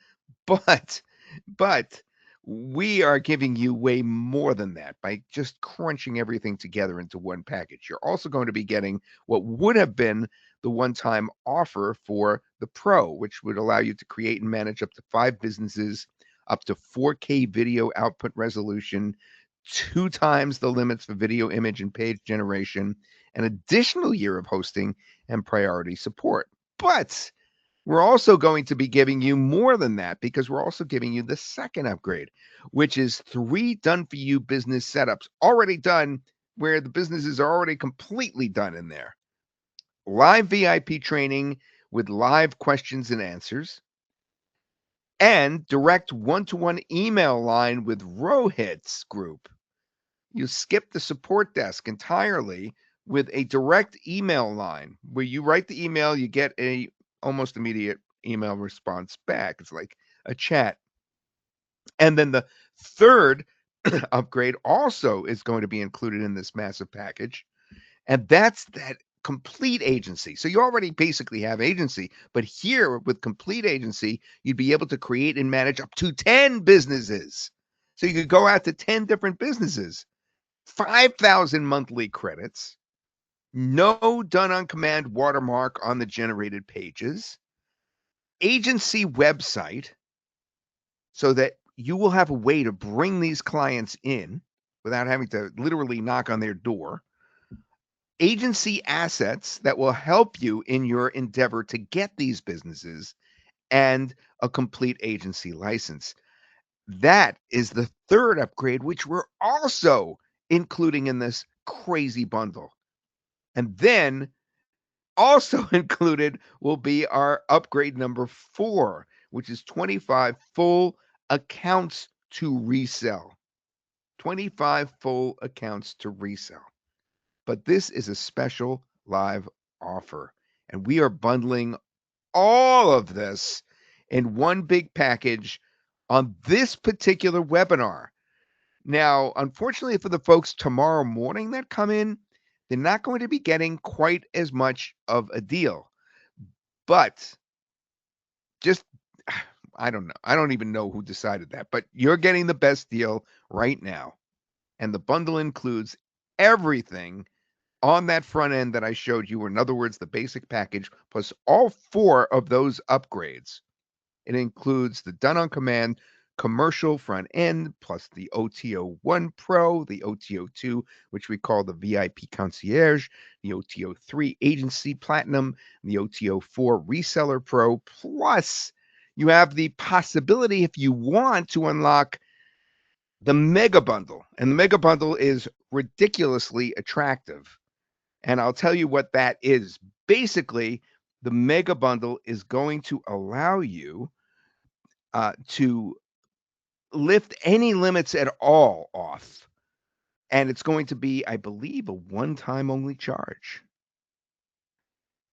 but but we are giving you way more than that by just crunching everything together into one package. You're also going to be getting what would have been the one-time offer for the Pro, which would allow you to create and manage up to 5 businesses, up to 4K video output resolution, 2 times the limits for video, image, and page generation, an additional year of hosting and priority support. But we're also going to be giving you more than that because we're also giving you the second upgrade, which is 3 done for you business setups already done where the business is already completely done in there. Live VIP training with live questions and answers, and direct one-to-one email line with Rohit's group. You skip the support desk entirely with a direct email line where you write the email, you get a almost immediate email response back. It's like a chat. And then the third upgrade also is going to be included in this massive package, and that's that complete agency. So you already basically have agency, but here with complete agency, you'd be able to create and manage up to 10 businesses. So you could go out to 10 different businesses. 5,000 monthly credits, no done on command watermark on the generated pages, agency website, so that you will have a way to bring these clients in without having to literally knock on their door, agency assets that will help you in your endeavor to get these businesses, and a complete agency license. That is the third upgrade, which we're also including in this crazy bundle. And then also included will be our upgrade number 4, which is 25 full accounts to resell. 25 full accounts to resell. But this is a special live offer, and we are bundling all of this in one big package on this particular webinar. Now, unfortunately for the folks tomorrow morning that come in, they're not going to be getting quite as much of a deal. But just, I don't know. I don't even know who decided that, but you're getting the best deal right now. And the bundle includes everything on that front end that I showed you. In other words, the basic package plus all 4 of those upgrades. It includes the done on command commercial front end plus the OTO1 Pro, the OTO2, which we call the VIP concierge, the OTO3 agency platinum, the OTO4 reseller pro, plus you have the possibility, if you want, to unlock the mega bundle. And the mega bundle is ridiculously attractive. And I'll tell you what that is. Basically, the mega bundle is going to allow you to lift any limits at all off. And it's going to be, I believe, a one-time only charge.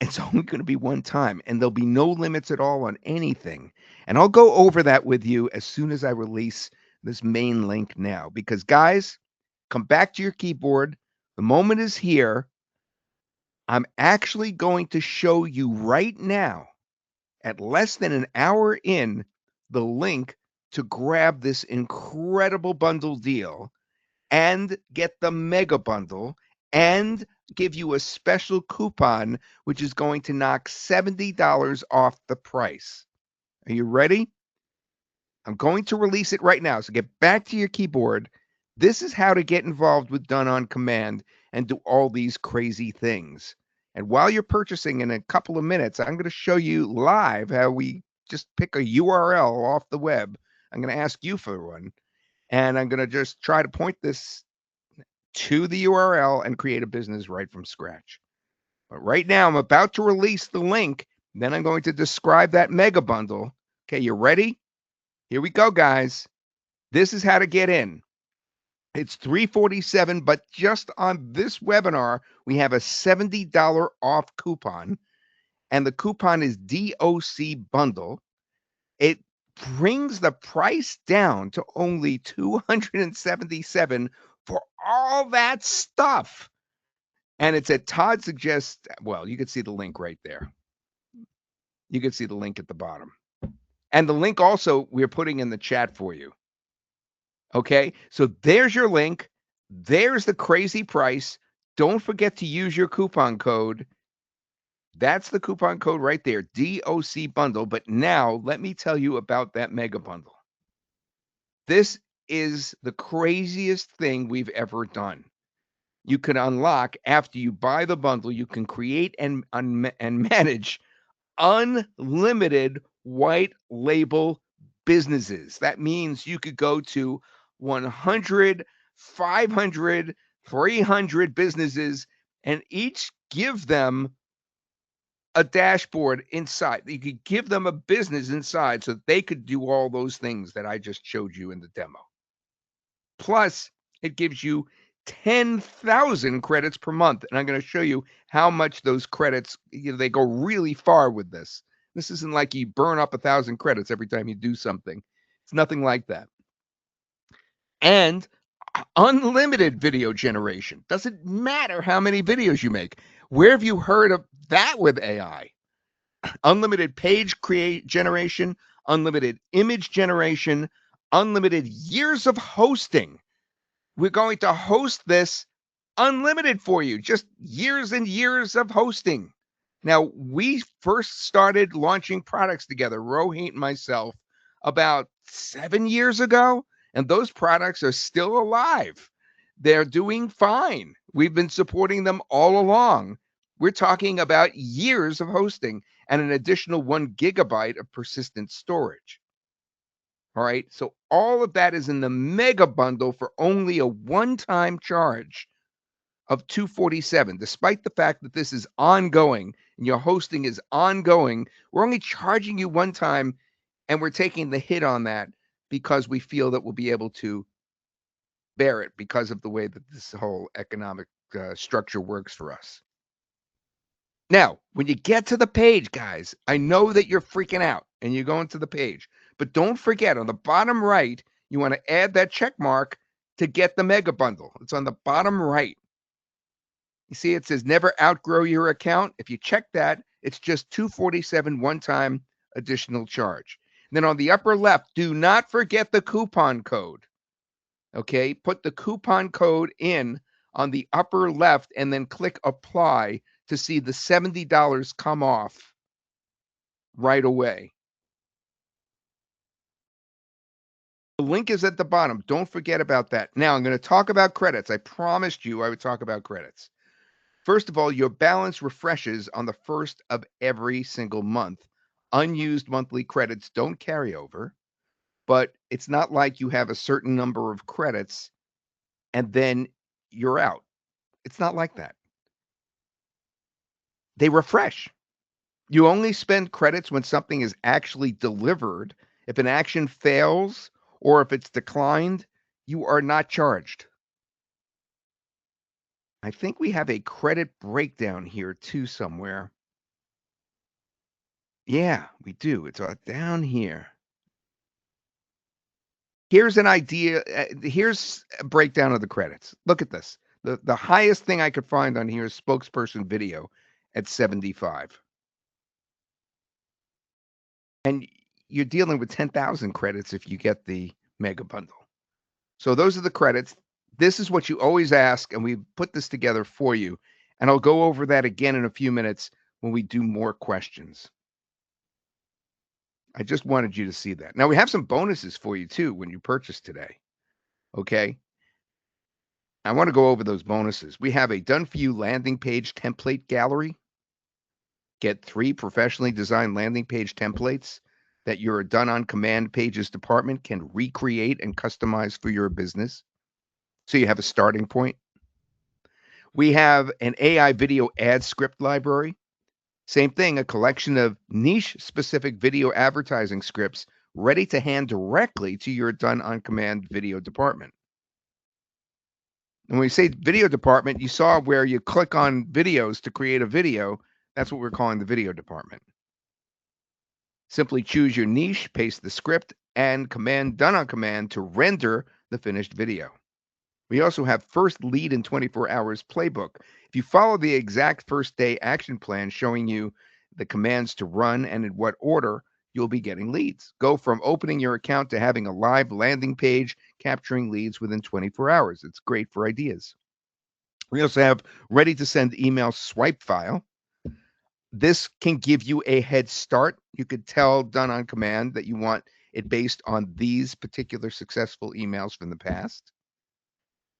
It's only going to be one time, and there'll be no limits at all on anything. And I'll go over that with you as soon as I release this main link now. Because, guys, come back to your keyboard. The moment is here. I'm actually going to show you right now, at less than an hour in, the link to grab this incredible bundle deal and get the mega bundle and give you a special coupon, which is going to knock $70 off the price. Are you ready? I'm going to release it right now. So get back to your keyboard. This is how to get involved with Done on Command and do all these crazy things. And while you're purchasing in a couple of minutes, I'm going to show you live how we just pick a URL off the web. I'm going to ask you for one. And I'm going to just try to point this to the URL and create a business right from scratch. But right now, I'm about to release the link. Then I'm going to describe that mega bundle. Okay, you ready? Here we go, guys. This is how to get in. It's $347, but just on this webinar, we have a $70 off coupon, and the coupon is DOC Bundle. It brings the price down to only $277 for all that stuff. And it's at Todd Suggests, well, you can see the link right there. You can see the link at the bottom. And the link also we're putting in the chat for you. Okay, so there's your link. There's the crazy price. Don't forget to use your coupon code. That's the coupon code right there, DOC bundle. But now let me tell you about that mega bundle. This is the craziest thing we've ever done. You can unlock after you buy the bundle, you can create and manage unlimited white label businesses. That means you could go to 100, 500, 300 businesses and each give them a dashboard inside. You could give them a business inside so they could do all those things that I just showed you in the demo. Plus, it gives you 10,000 credits per month. And I'm going to show you how much those credits, they go really far with this. This isn't like you burn up 1,000 credits every time you do something. It's nothing like that. And unlimited video generation. Doesn't matter how many videos you make. Where have you heard of that with AI? Unlimited page generation, unlimited image generation, unlimited years of hosting. We're going to host this unlimited for you, just years and years of hosting. Now, we first started launching products together, Rohit and myself, about 7 years ago, and those products are still alive. They're doing fine. We've been supporting them all along. We're talking about years of hosting and an additional 1 gigabyte of persistent storage. All right. So all of that is in the mega bundle for only a one-time charge of $247. Despite the fact that this is ongoing and your hosting is ongoing, we're only charging you one time and we're taking the hit on that because we feel that we'll be able to bear it because of the way that this whole economic structure works for us. Now, when you get to the page, guys, I know that you're freaking out and you're going to the page, but don't forget on the bottom right, you want to add that check mark to get the mega bundle. It's on the bottom right. You see, it says never outgrow your account. If you check that, it's just $247 one-time additional charge. And then on the upper left, do not forget the coupon code. Okay, put the coupon code in on the upper left and then click apply to see the $70 come off right away. The link is at the bottom. Don't forget about that. Now I'm going to talk about credits. I promised you I would talk about credits. First of all, your balance refreshes on the first of every single month. Unused monthly credits don't carry over, but it's not like you have a certain number of credits and then you're out. It's not like that. They refresh. You only spend credits when something is actually delivered. If an action fails or if it's declined, you are not charged. I think we have a credit breakdown here too somewhere. Yeah, we do. It's down here. Here's an idea. Here's a breakdown of the credits. Look at this. The highest thing I could find on here is spokesperson video at 75. And you're dealing with 10,000 credits if you get the mega bundle. So those are the credits. This is what you always ask, and we put this together for you. And I'll go over that again in a few minutes when we do more questions. I just wanted you to see that. Now we have some bonuses for you too when you purchase today. Okay. I want to go over those bonuses. We have a done for you landing page template gallery. Get 3 professionally designed landing page templates that your done on command pages department can recreate and customize for your business. So you have a starting point. We have an AI video ad script library. Same thing, a collection of niche specific video advertising scripts ready to hand directly to your done on command video department. And when we say video department, you saw where you click on videos to create a video. That's what we're calling the video department. Simply choose your niche, paste the script, and command done on command to render the finished video. We also have first lead in 24 hours playbook. If you follow the exact first day action plan showing you the commands to run, and in what order you'll be getting leads. Go from opening your account to having a live landing page capturing leads within 24 hours. It's great for ideas. We also have ready to send email swipe file. This can give you a head start. You could tell done on command that you want it based on these particular successful emails from the past.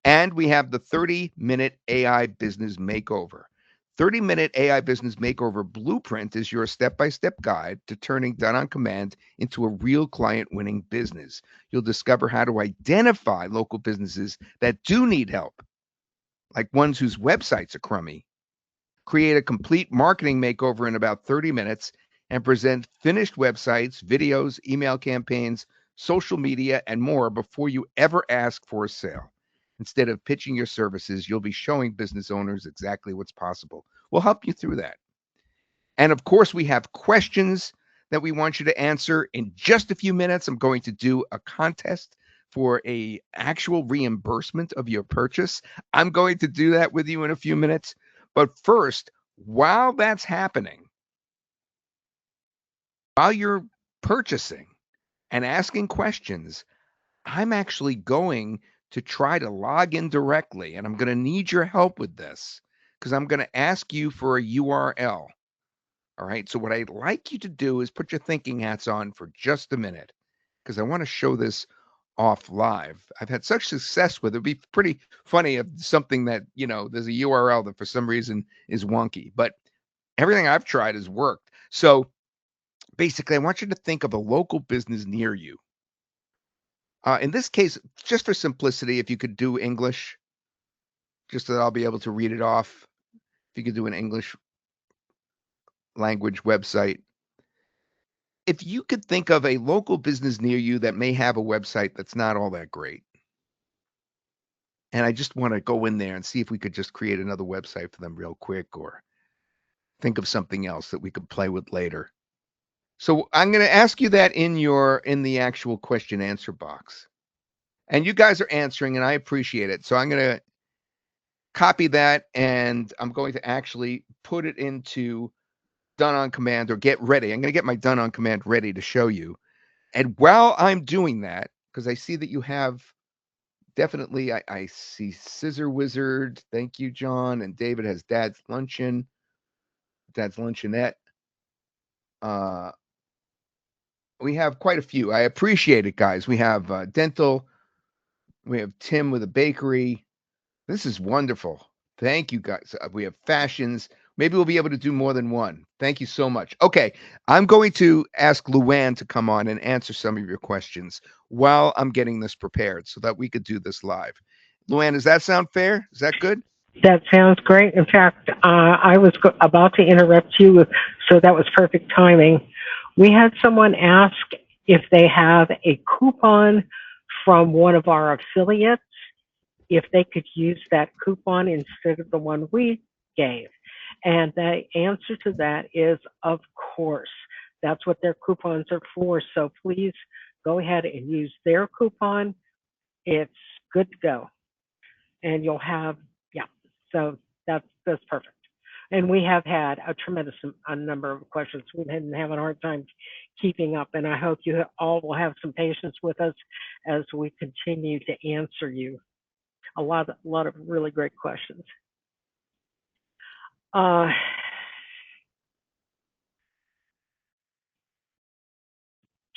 And we have the 30-minute AI business makeover. 30-minute AI business makeover blueprint is your step-by-step guide to turning done on command into a real client winning business. You'll discover how to identify local businesses that do need help, like ones whose websites are crummy. Create a complete marketing makeover in about 30 minutes and present finished websites, videos, email campaigns, social media, and more before you ever ask for a sale. Instead of pitching your services, you'll be showing business owners exactly what's possible. We'll help you through that. And of course, we have questions that we want you to answer. In just a few minutes, I'm going to do a contest for a actual reimbursement of your purchase. I'm going to do that with you in a few minutes. But first, while that's happening, while you're purchasing and asking questions, I'm actually going to try to log in directly, and I'm going to need your help with this because I'm going to ask you for a URL. All right. So, what I'd like you to do is put your thinking hats on for just a minute because I want to show this off live. I've had such success with it. It'd be pretty funny if something that, there's a URL that for some reason is wonky, but everything I've tried has worked. So, basically, I want you to think of a local business near you. In this case, just for simplicity, if you could do English, just so that I'll be able to read it off, if you could do an English language website. If you could think of a local business near you that may have a website that's not all that great, and I just want to go in there and see if we could just create another website for them real quick or think of something else that we could play with later. So I'm going to ask you that in the actual question answer box. And you guys are answering and I appreciate it. So I'm going to copy that and I'm going to actually put it into done on command or get ready. I'm going to get my done on command ready to show you. And while I'm doing that, because I see that you have definitely, I see Scissor Wizard. Thank you, John. And David has Dad's Luncheon, Dad's Luncheonette. We have quite a few. I appreciate it, guys. We have dental. We have Tim with a bakery. This is wonderful. Thank you, guys. We have fashions. Maybe we'll be able to do more than one. Thank you so much. Okay, I'm going to ask Luann to come on and answer some of your questions while I'm getting this prepared so that we could do this live. Luann, does that sound fair? Is that good? That sounds great. In fact, I was about to interrupt you, so that was perfect timing. We had someone ask if they have a coupon from one of our affiliates, if they could use that coupon instead of the one we gave. And the answer to that is, of course. That's what their coupons are for. So please go ahead and use their coupon. It's good to go. And you'll have, so that's perfect. And we have had a tremendous number of questions. We've been having a hard time keeping up, and I hope you all will have some patience with us as we continue to answer you. A lot of really great questions.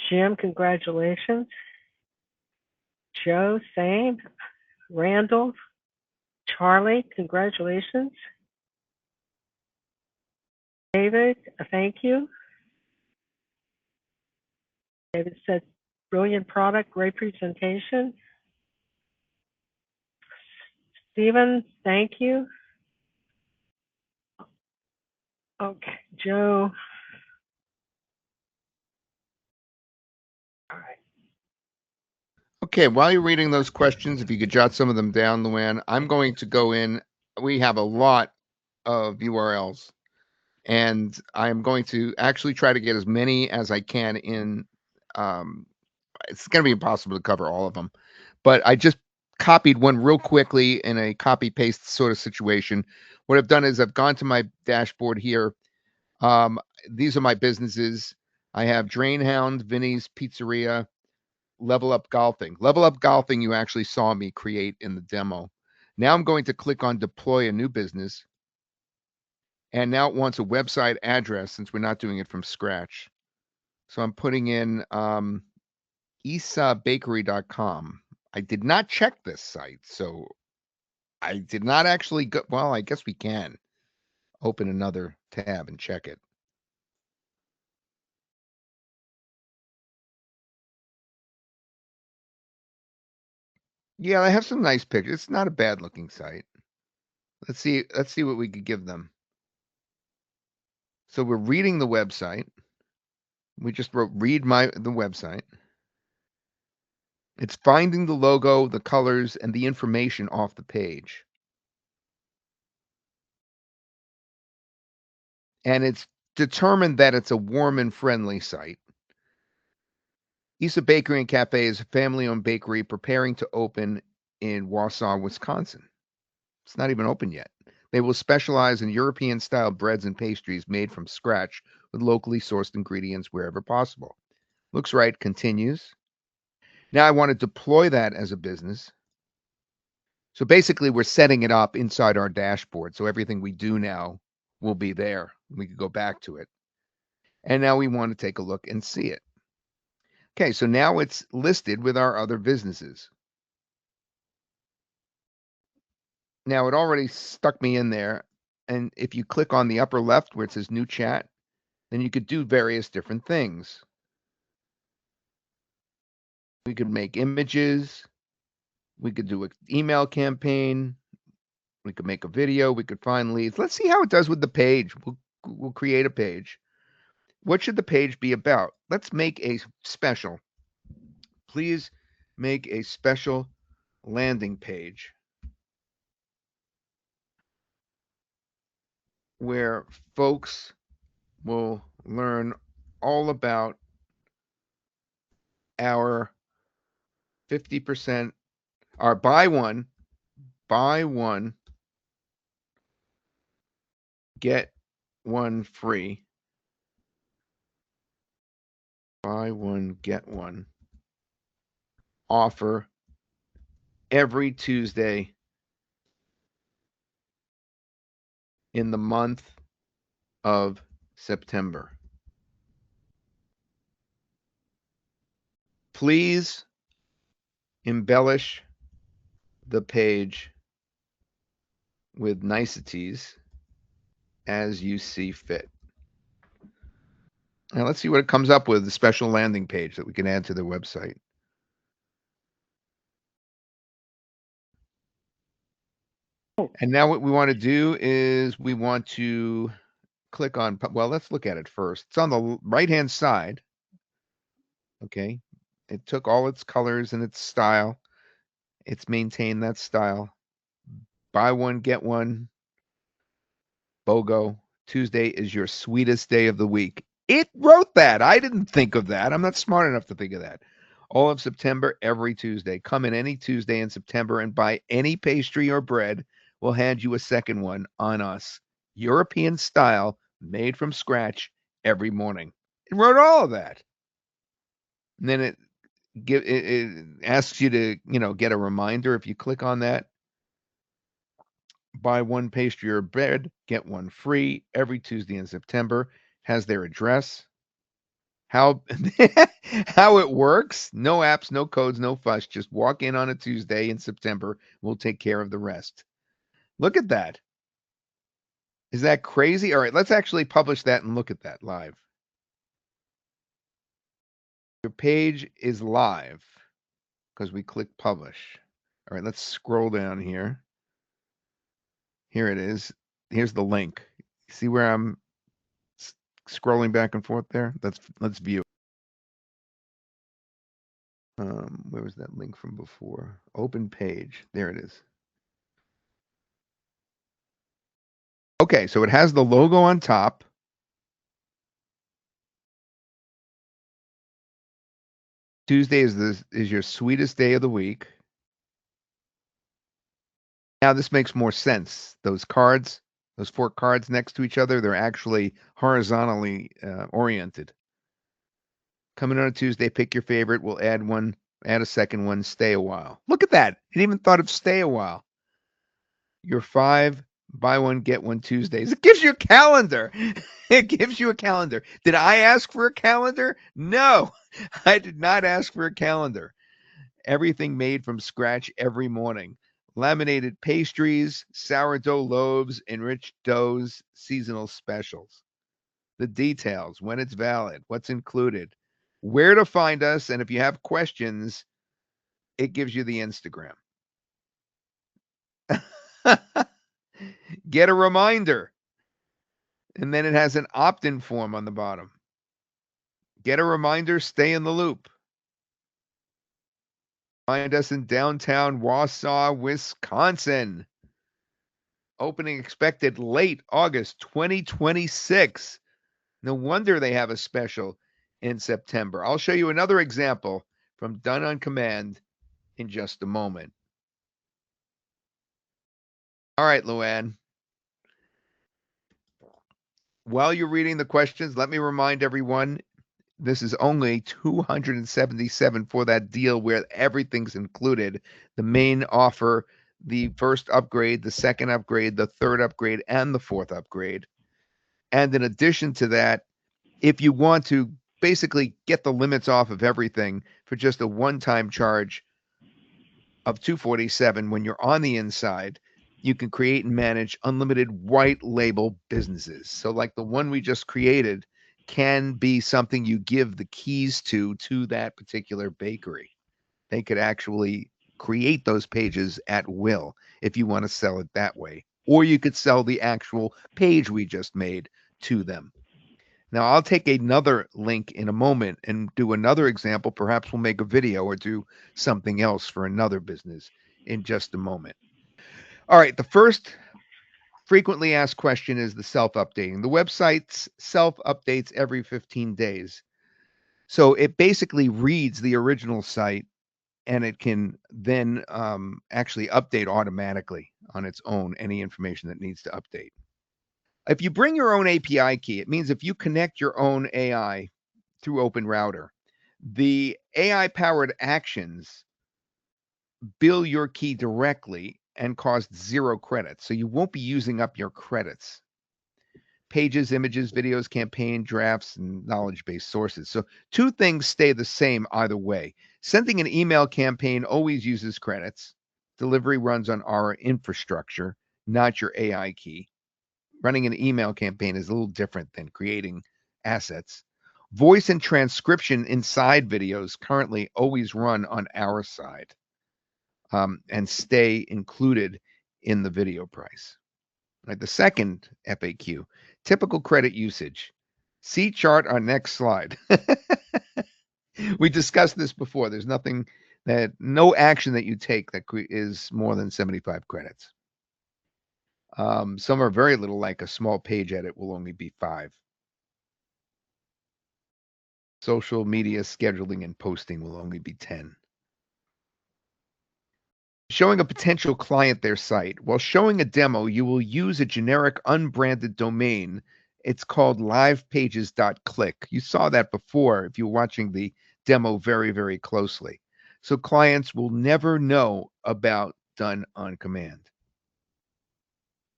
Jim, congratulations. Joe, same. Randall, Charlie, congratulations. David, thank you. David said, brilliant product, great presentation. Stephen, thank you. Okay, Joe. All right. Okay, while you're reading those questions, if you could jot some of them down, Luann, I'm going to go in. We have a lot of URLs, and I'm going to actually try to get as many as I can in. It's going to be impossible to cover all of them, but I just copied one real quickly in a copy paste sort of situation. What I've done is I've gone to my dashboard here. these are my businesses. I have Drain Hound, Vinny's Pizzeria, Level Up Golfing. Level Up Golfing, you actually saw me create in the demo. Now I'm going to click on deploy a new business. And now it wants a website address since we're not doing it from scratch. So I'm putting in isabakery.com. I did not check this site, so I did not actually go. Well, I guess we can open another tab and check it. Yeah, I have some nice pictures. It's not a bad looking site. Let's see what we could give them. So we're reading the website. We just wrote read the website. It's finding the logo, the colors, and the information off the page. And it's determined that it's a warm and friendly site. Isa Bakery and Cafe is a family-owned bakery preparing to open in Wausau, Wisconsin. It's not even open yet. They will specialize in European-style breads and pastries made from scratch with locally sourced ingredients wherever possible. Looks right, continues. Now I want to deploy that as a business. So basically, we're setting it up inside our dashboard. So everything we do now will be there. We could go back to it. And now we want to take a look and see it. Okay, so now it's listed with our other businesses. Now it already stuck me in there. And if you click on the upper left where it says new chat, then you could do various different things. We could make images. We could do an email campaign. We could make a video. We could find leads. Let's see how it does with the page. We'll create a page. What should the page be about? Let's make a special. Please make a special landing page where folks will learn all about our 50%, our buy one, get one free. Buy one, get one offer every Tuesday in the month of September. Please embellish the page with niceties as you see fit. Now let's see what it comes up with, the special landing page that we can add to the website. And now what we want to do is we want to click on, well, let's look at it first. It's on the right-hand side. Okay. It took all its colors and its style. It's maintained that style. Buy one, get one. BOGO. Tuesday is your sweetest day of the week. It wrote that. I didn't think of that. I'm not smart enough to think of that. All of September, every Tuesday. Come in any Tuesday in September and buy any pastry or bread. We'll hand you a second one on us. European style, made from scratch every morning. It wrote all of that. And then it asks you to, get a reminder if you click on that. Buy one pastry or bread, get one free every Tuesday in September. Has their address. How how it works? No apps, no codes, no fuss. Just walk in on a Tuesday in September. We'll take care of the rest. Look at that. Is that crazy? All right, let's actually publish that and look at that live. Your page is live because we click publish. All right, let's scroll down here. Here it is. Here's the link. See where I'm scrolling back and forth there? Let's view. Where was that link from before? Open page. There it is. Okay, so it has the logo on top. Tuesday is your sweetest day of the week. Now this makes more sense. Those cards Those 4 cards next to each other, they're actually horizontally oriented. Coming on a Tuesday, pick your favorite. We'll add one, add a second one, stay a while. Look at that. It even thought of stay a while. Your 5 buy one, get one Tuesdays. It gives you a calendar. It gives you a calendar. Did I ask for a calendar? No, I did not ask for a calendar. Everything made from scratch every morning. Laminated pastries, sourdough loaves, enriched doughs, seasonal specials. The details, when it's valid, what's included, where to find us, and if you have questions, it gives you the Instagram. Get a reminder. And then it has an opt-in form on the bottom. Get a reminder, stay in the loop. Find us in downtown Wausau, Wisconsin. Opening expected late August 2026. No wonder they have a special in September. I'll show you another example from Done on Command in just a moment. All right, Luann. While you're reading the questions, let me remind everyone this is only $277 for that deal where everything's included. The main offer, the first upgrade, the second upgrade, the third upgrade, and the fourth upgrade. And in addition to that, if you want to basically get the limits off of everything for just a one-time charge of $247 when you're on the inside, you can create and manage unlimited white label businesses. So like the one we just created can be something you give the keys to that particular bakery. They could actually create those pages at will if you want to sell it that way. Or you could sell the actual page we just made to them. Now, I'll take another link in a moment and do another example. Perhaps we'll make a video or do something else for another business in just a moment. All right, the first frequently asked question is the self-updating. The website self-updates every 15 days. So it basically reads the original site and it can then actually update automatically on its own any information that needs to update. If you bring your own API key, it means if you connect your own AI through Open Router, the AI-powered actions bill your key directly and cost 0 credits. So you won't be using up your credits. Pages, images, videos, campaign, drafts, and knowledge-based sources. So 2 things stay the same either way. Sending an email campaign always uses credits. Delivery runs on our infrastructure, not your AI key. Running an email campaign is a little different than creating assets. Voice and transcription inside videos currently always run on our side and stay included in the video price. Right, the second FAQ, typical credit usage. See chart on next slide. We discussed this before. There's no action that you take that is more than 75 credits. Some are very little, like a small page edit will only be 5. Social media scheduling and posting will only be 10. Showing a potential client their site. While showing a demo, you will use a generic unbranded domain. It's called livepages.click. You saw that before if you're watching the demo very, very closely. So clients will never know about Done on Command.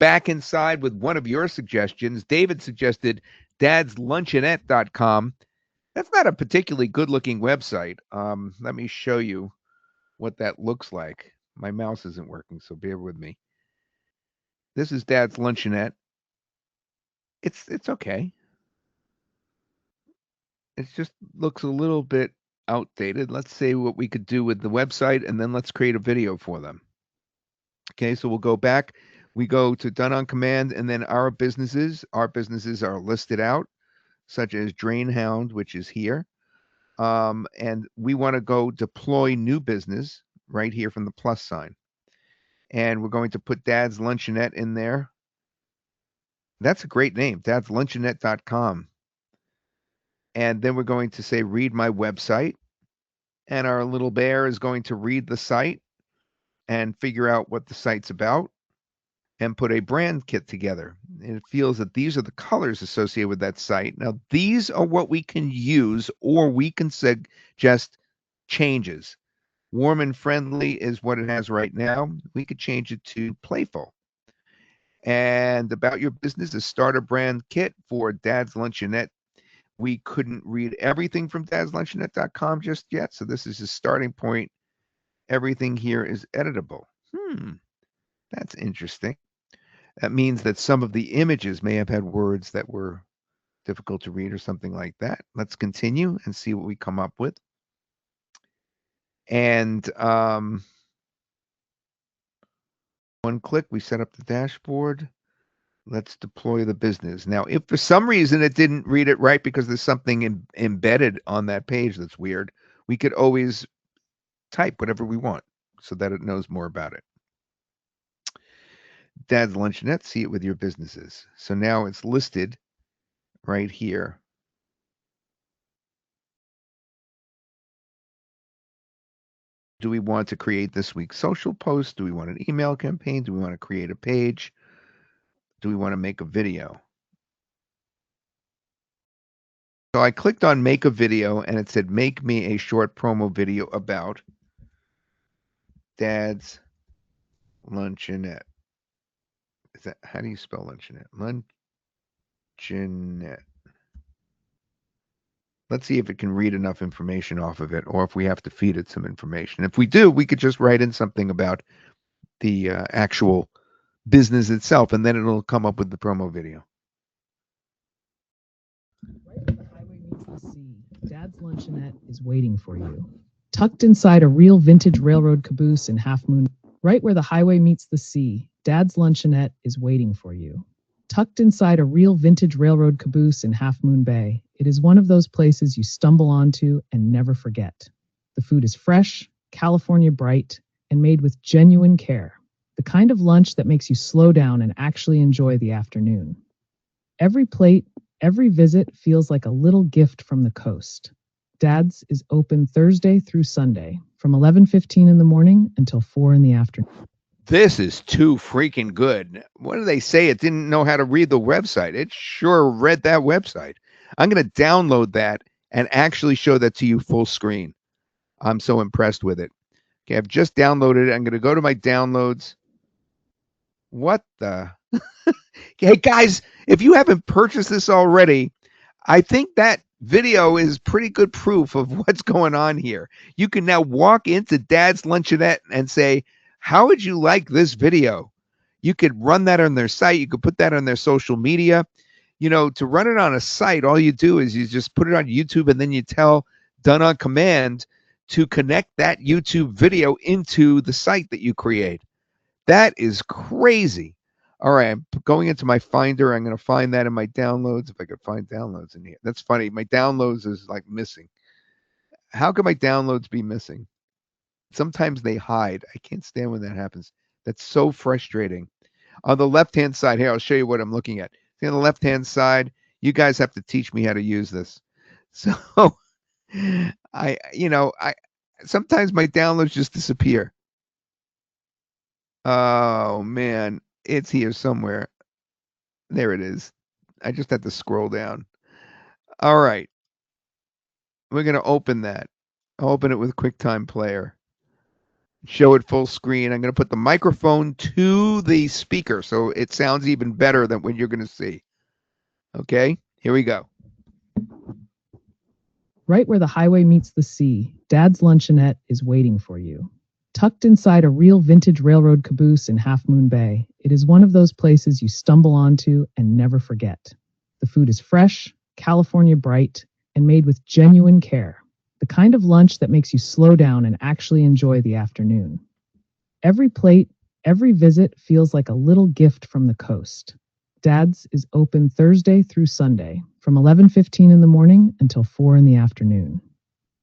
Back inside with one of your suggestions, David suggested dadsluncheonette.com. That's not a particularly good-looking website. Let me show you what that looks like. My mouse isn't working, so bear with me. This is Dad's Luncheonette. It's okay. It just looks a little bit outdated. Let's see what we could do with the website, and then let's create a video for them. Okay, so we'll go back. We go to Done on Command, and then our businesses. Our businesses are listed out, such as Drainhound, which is here. And we want to go deploy new business right here from the plus sign. And we're going to put Dad's Luncheonette in there. That's a great name, dadsluncheonette.com. And then we're going to say, read my website. And our little bear is going to read the site and figure out what the site's about. and put a brand kit together. And it feels that these are the colors associated with that site. Now, these are what we can use, or we can suggest changes. Warm and friendly is what it has right now. We could change it to playful. And about your business, a starter brand kit for Dad's Luncheonette. We couldn't read everything from dadsluncheonette.com just yet, so this is a starting point. Everything here is editable. That's interesting. That means that some of the images may have had words that were difficult to read or something like that. Let's continue and see what we come up with. And one click, we set up the dashboard. Let's deploy the business. Now, if for some reason it didn't read it right because there's something embedded on that page that's weird, we could always type whatever we want so that it knows more about it. Dad's Luncheonette, see it with your businesses. So now it's listed right here. Do we want to create this week's social post? Do we want an email campaign? Do we want to create a page? Do we want to make a video? So I clicked on make a video and it said make me a short promo video about Dad's Luncheonette. Is that, how do you spell luncheonette? Luncheonette. Let's see if it can read enough information off of it, or if we have to feed it some information. If we do, we could just write in something about the actual business itself, and then it'll come up with the promo video. Right where the highway meets the sea, Dad's Luncheonette is waiting for you. Tucked inside a real vintage railroad caboose in Half Moon. Right where the highway meets the sea, Dad's Luncheonette is waiting for you. Tucked inside a real vintage railroad caboose in Half Moon Bay, it is one of those places you stumble onto and never forget. The food is fresh, California bright, and made with genuine care. The kind of lunch that makes you slow down and actually enjoy the afternoon. Every plate, every visit feels like a little gift from the coast. Dad's is open Thursday through Sunday from 11:15 in the morning until 4 in the afternoon. This is too freaking good. What do they say? It didn't know how to read the website. It sure read that website. I'm going to download that and actually show that to you full screen. I'm so impressed with it. Okay, I've just downloaded it. I'm going to go to my downloads. What the? Hey, guys, if you haven't purchased this already, I think that video is pretty good proof of what's going on here. You can now walk into Dad's Luncheonette and say, how would you like this video? You could run that on their site. You could put that on their social media. You know, to run it on a site, all you do is you just put it on YouTube and then you tell Done on Command to connect that YouTube video into the site that you create. That is crazy. All right, I'm going into my Finder. I'm going to find that in my downloads, if I could find downloads in here. That's funny. My downloads is like missing. How can my downloads be missing? Sometimes they hide. I can't stand when that happens. That's so frustrating. On the left-hand side here, I'll show you what I'm looking at. See, on the left-hand side, you guys have to teach me how to use this. So I sometimes my downloads just disappear. Oh man, it's here somewhere. There it is. I just had to scroll down. All right. We're going to open that. I'll open it with QuickTime Player. Show it full screen. I'm going to put the microphone to the speaker so it sounds even better than what you're going to see. Okay, here we go. Right where the highway meets the sea, Dad's Luncheonette is waiting for you. Tucked inside a real vintage railroad caboose in Half Moon Bay, it is one of those places you stumble onto and never forget. The food is fresh, California bright, and made with genuine care. The kind of lunch that makes you slow down and actually enjoy the afternoon. Every plate, every visit feels like a little gift from the coast. Dad's is open Thursday through Sunday from 11:15 in the morning until 4 in the afternoon.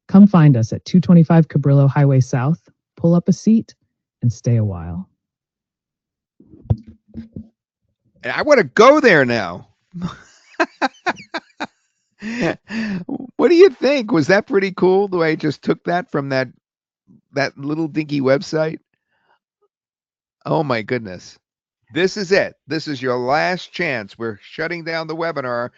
Come find us at 225 Cabrillo Highway South, pull up a seat, and stay a while. I want to go there now. What do you think? Was that pretty cool the way I just took that from that little dinky website? Oh my goodness. This is it. This is your last chance. We're shutting down the webinar,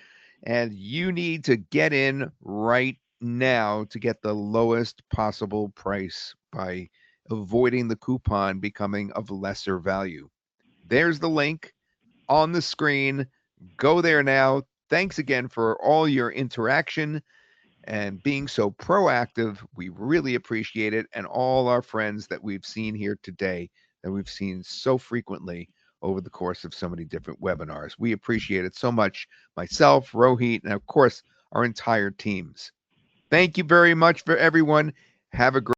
and you need to get in right now to get the lowest possible price by avoiding the coupon becoming of lesser value. There's the link on the screen. Go there now. Thanks again for all your interaction and being so proactive. We really appreciate it. And all our friends that we've seen here today, that we've seen so frequently over the course of so many different webinars. We appreciate it so much, myself, Rohit, and of course, our entire teams. Thank you very much for everyone. Have a great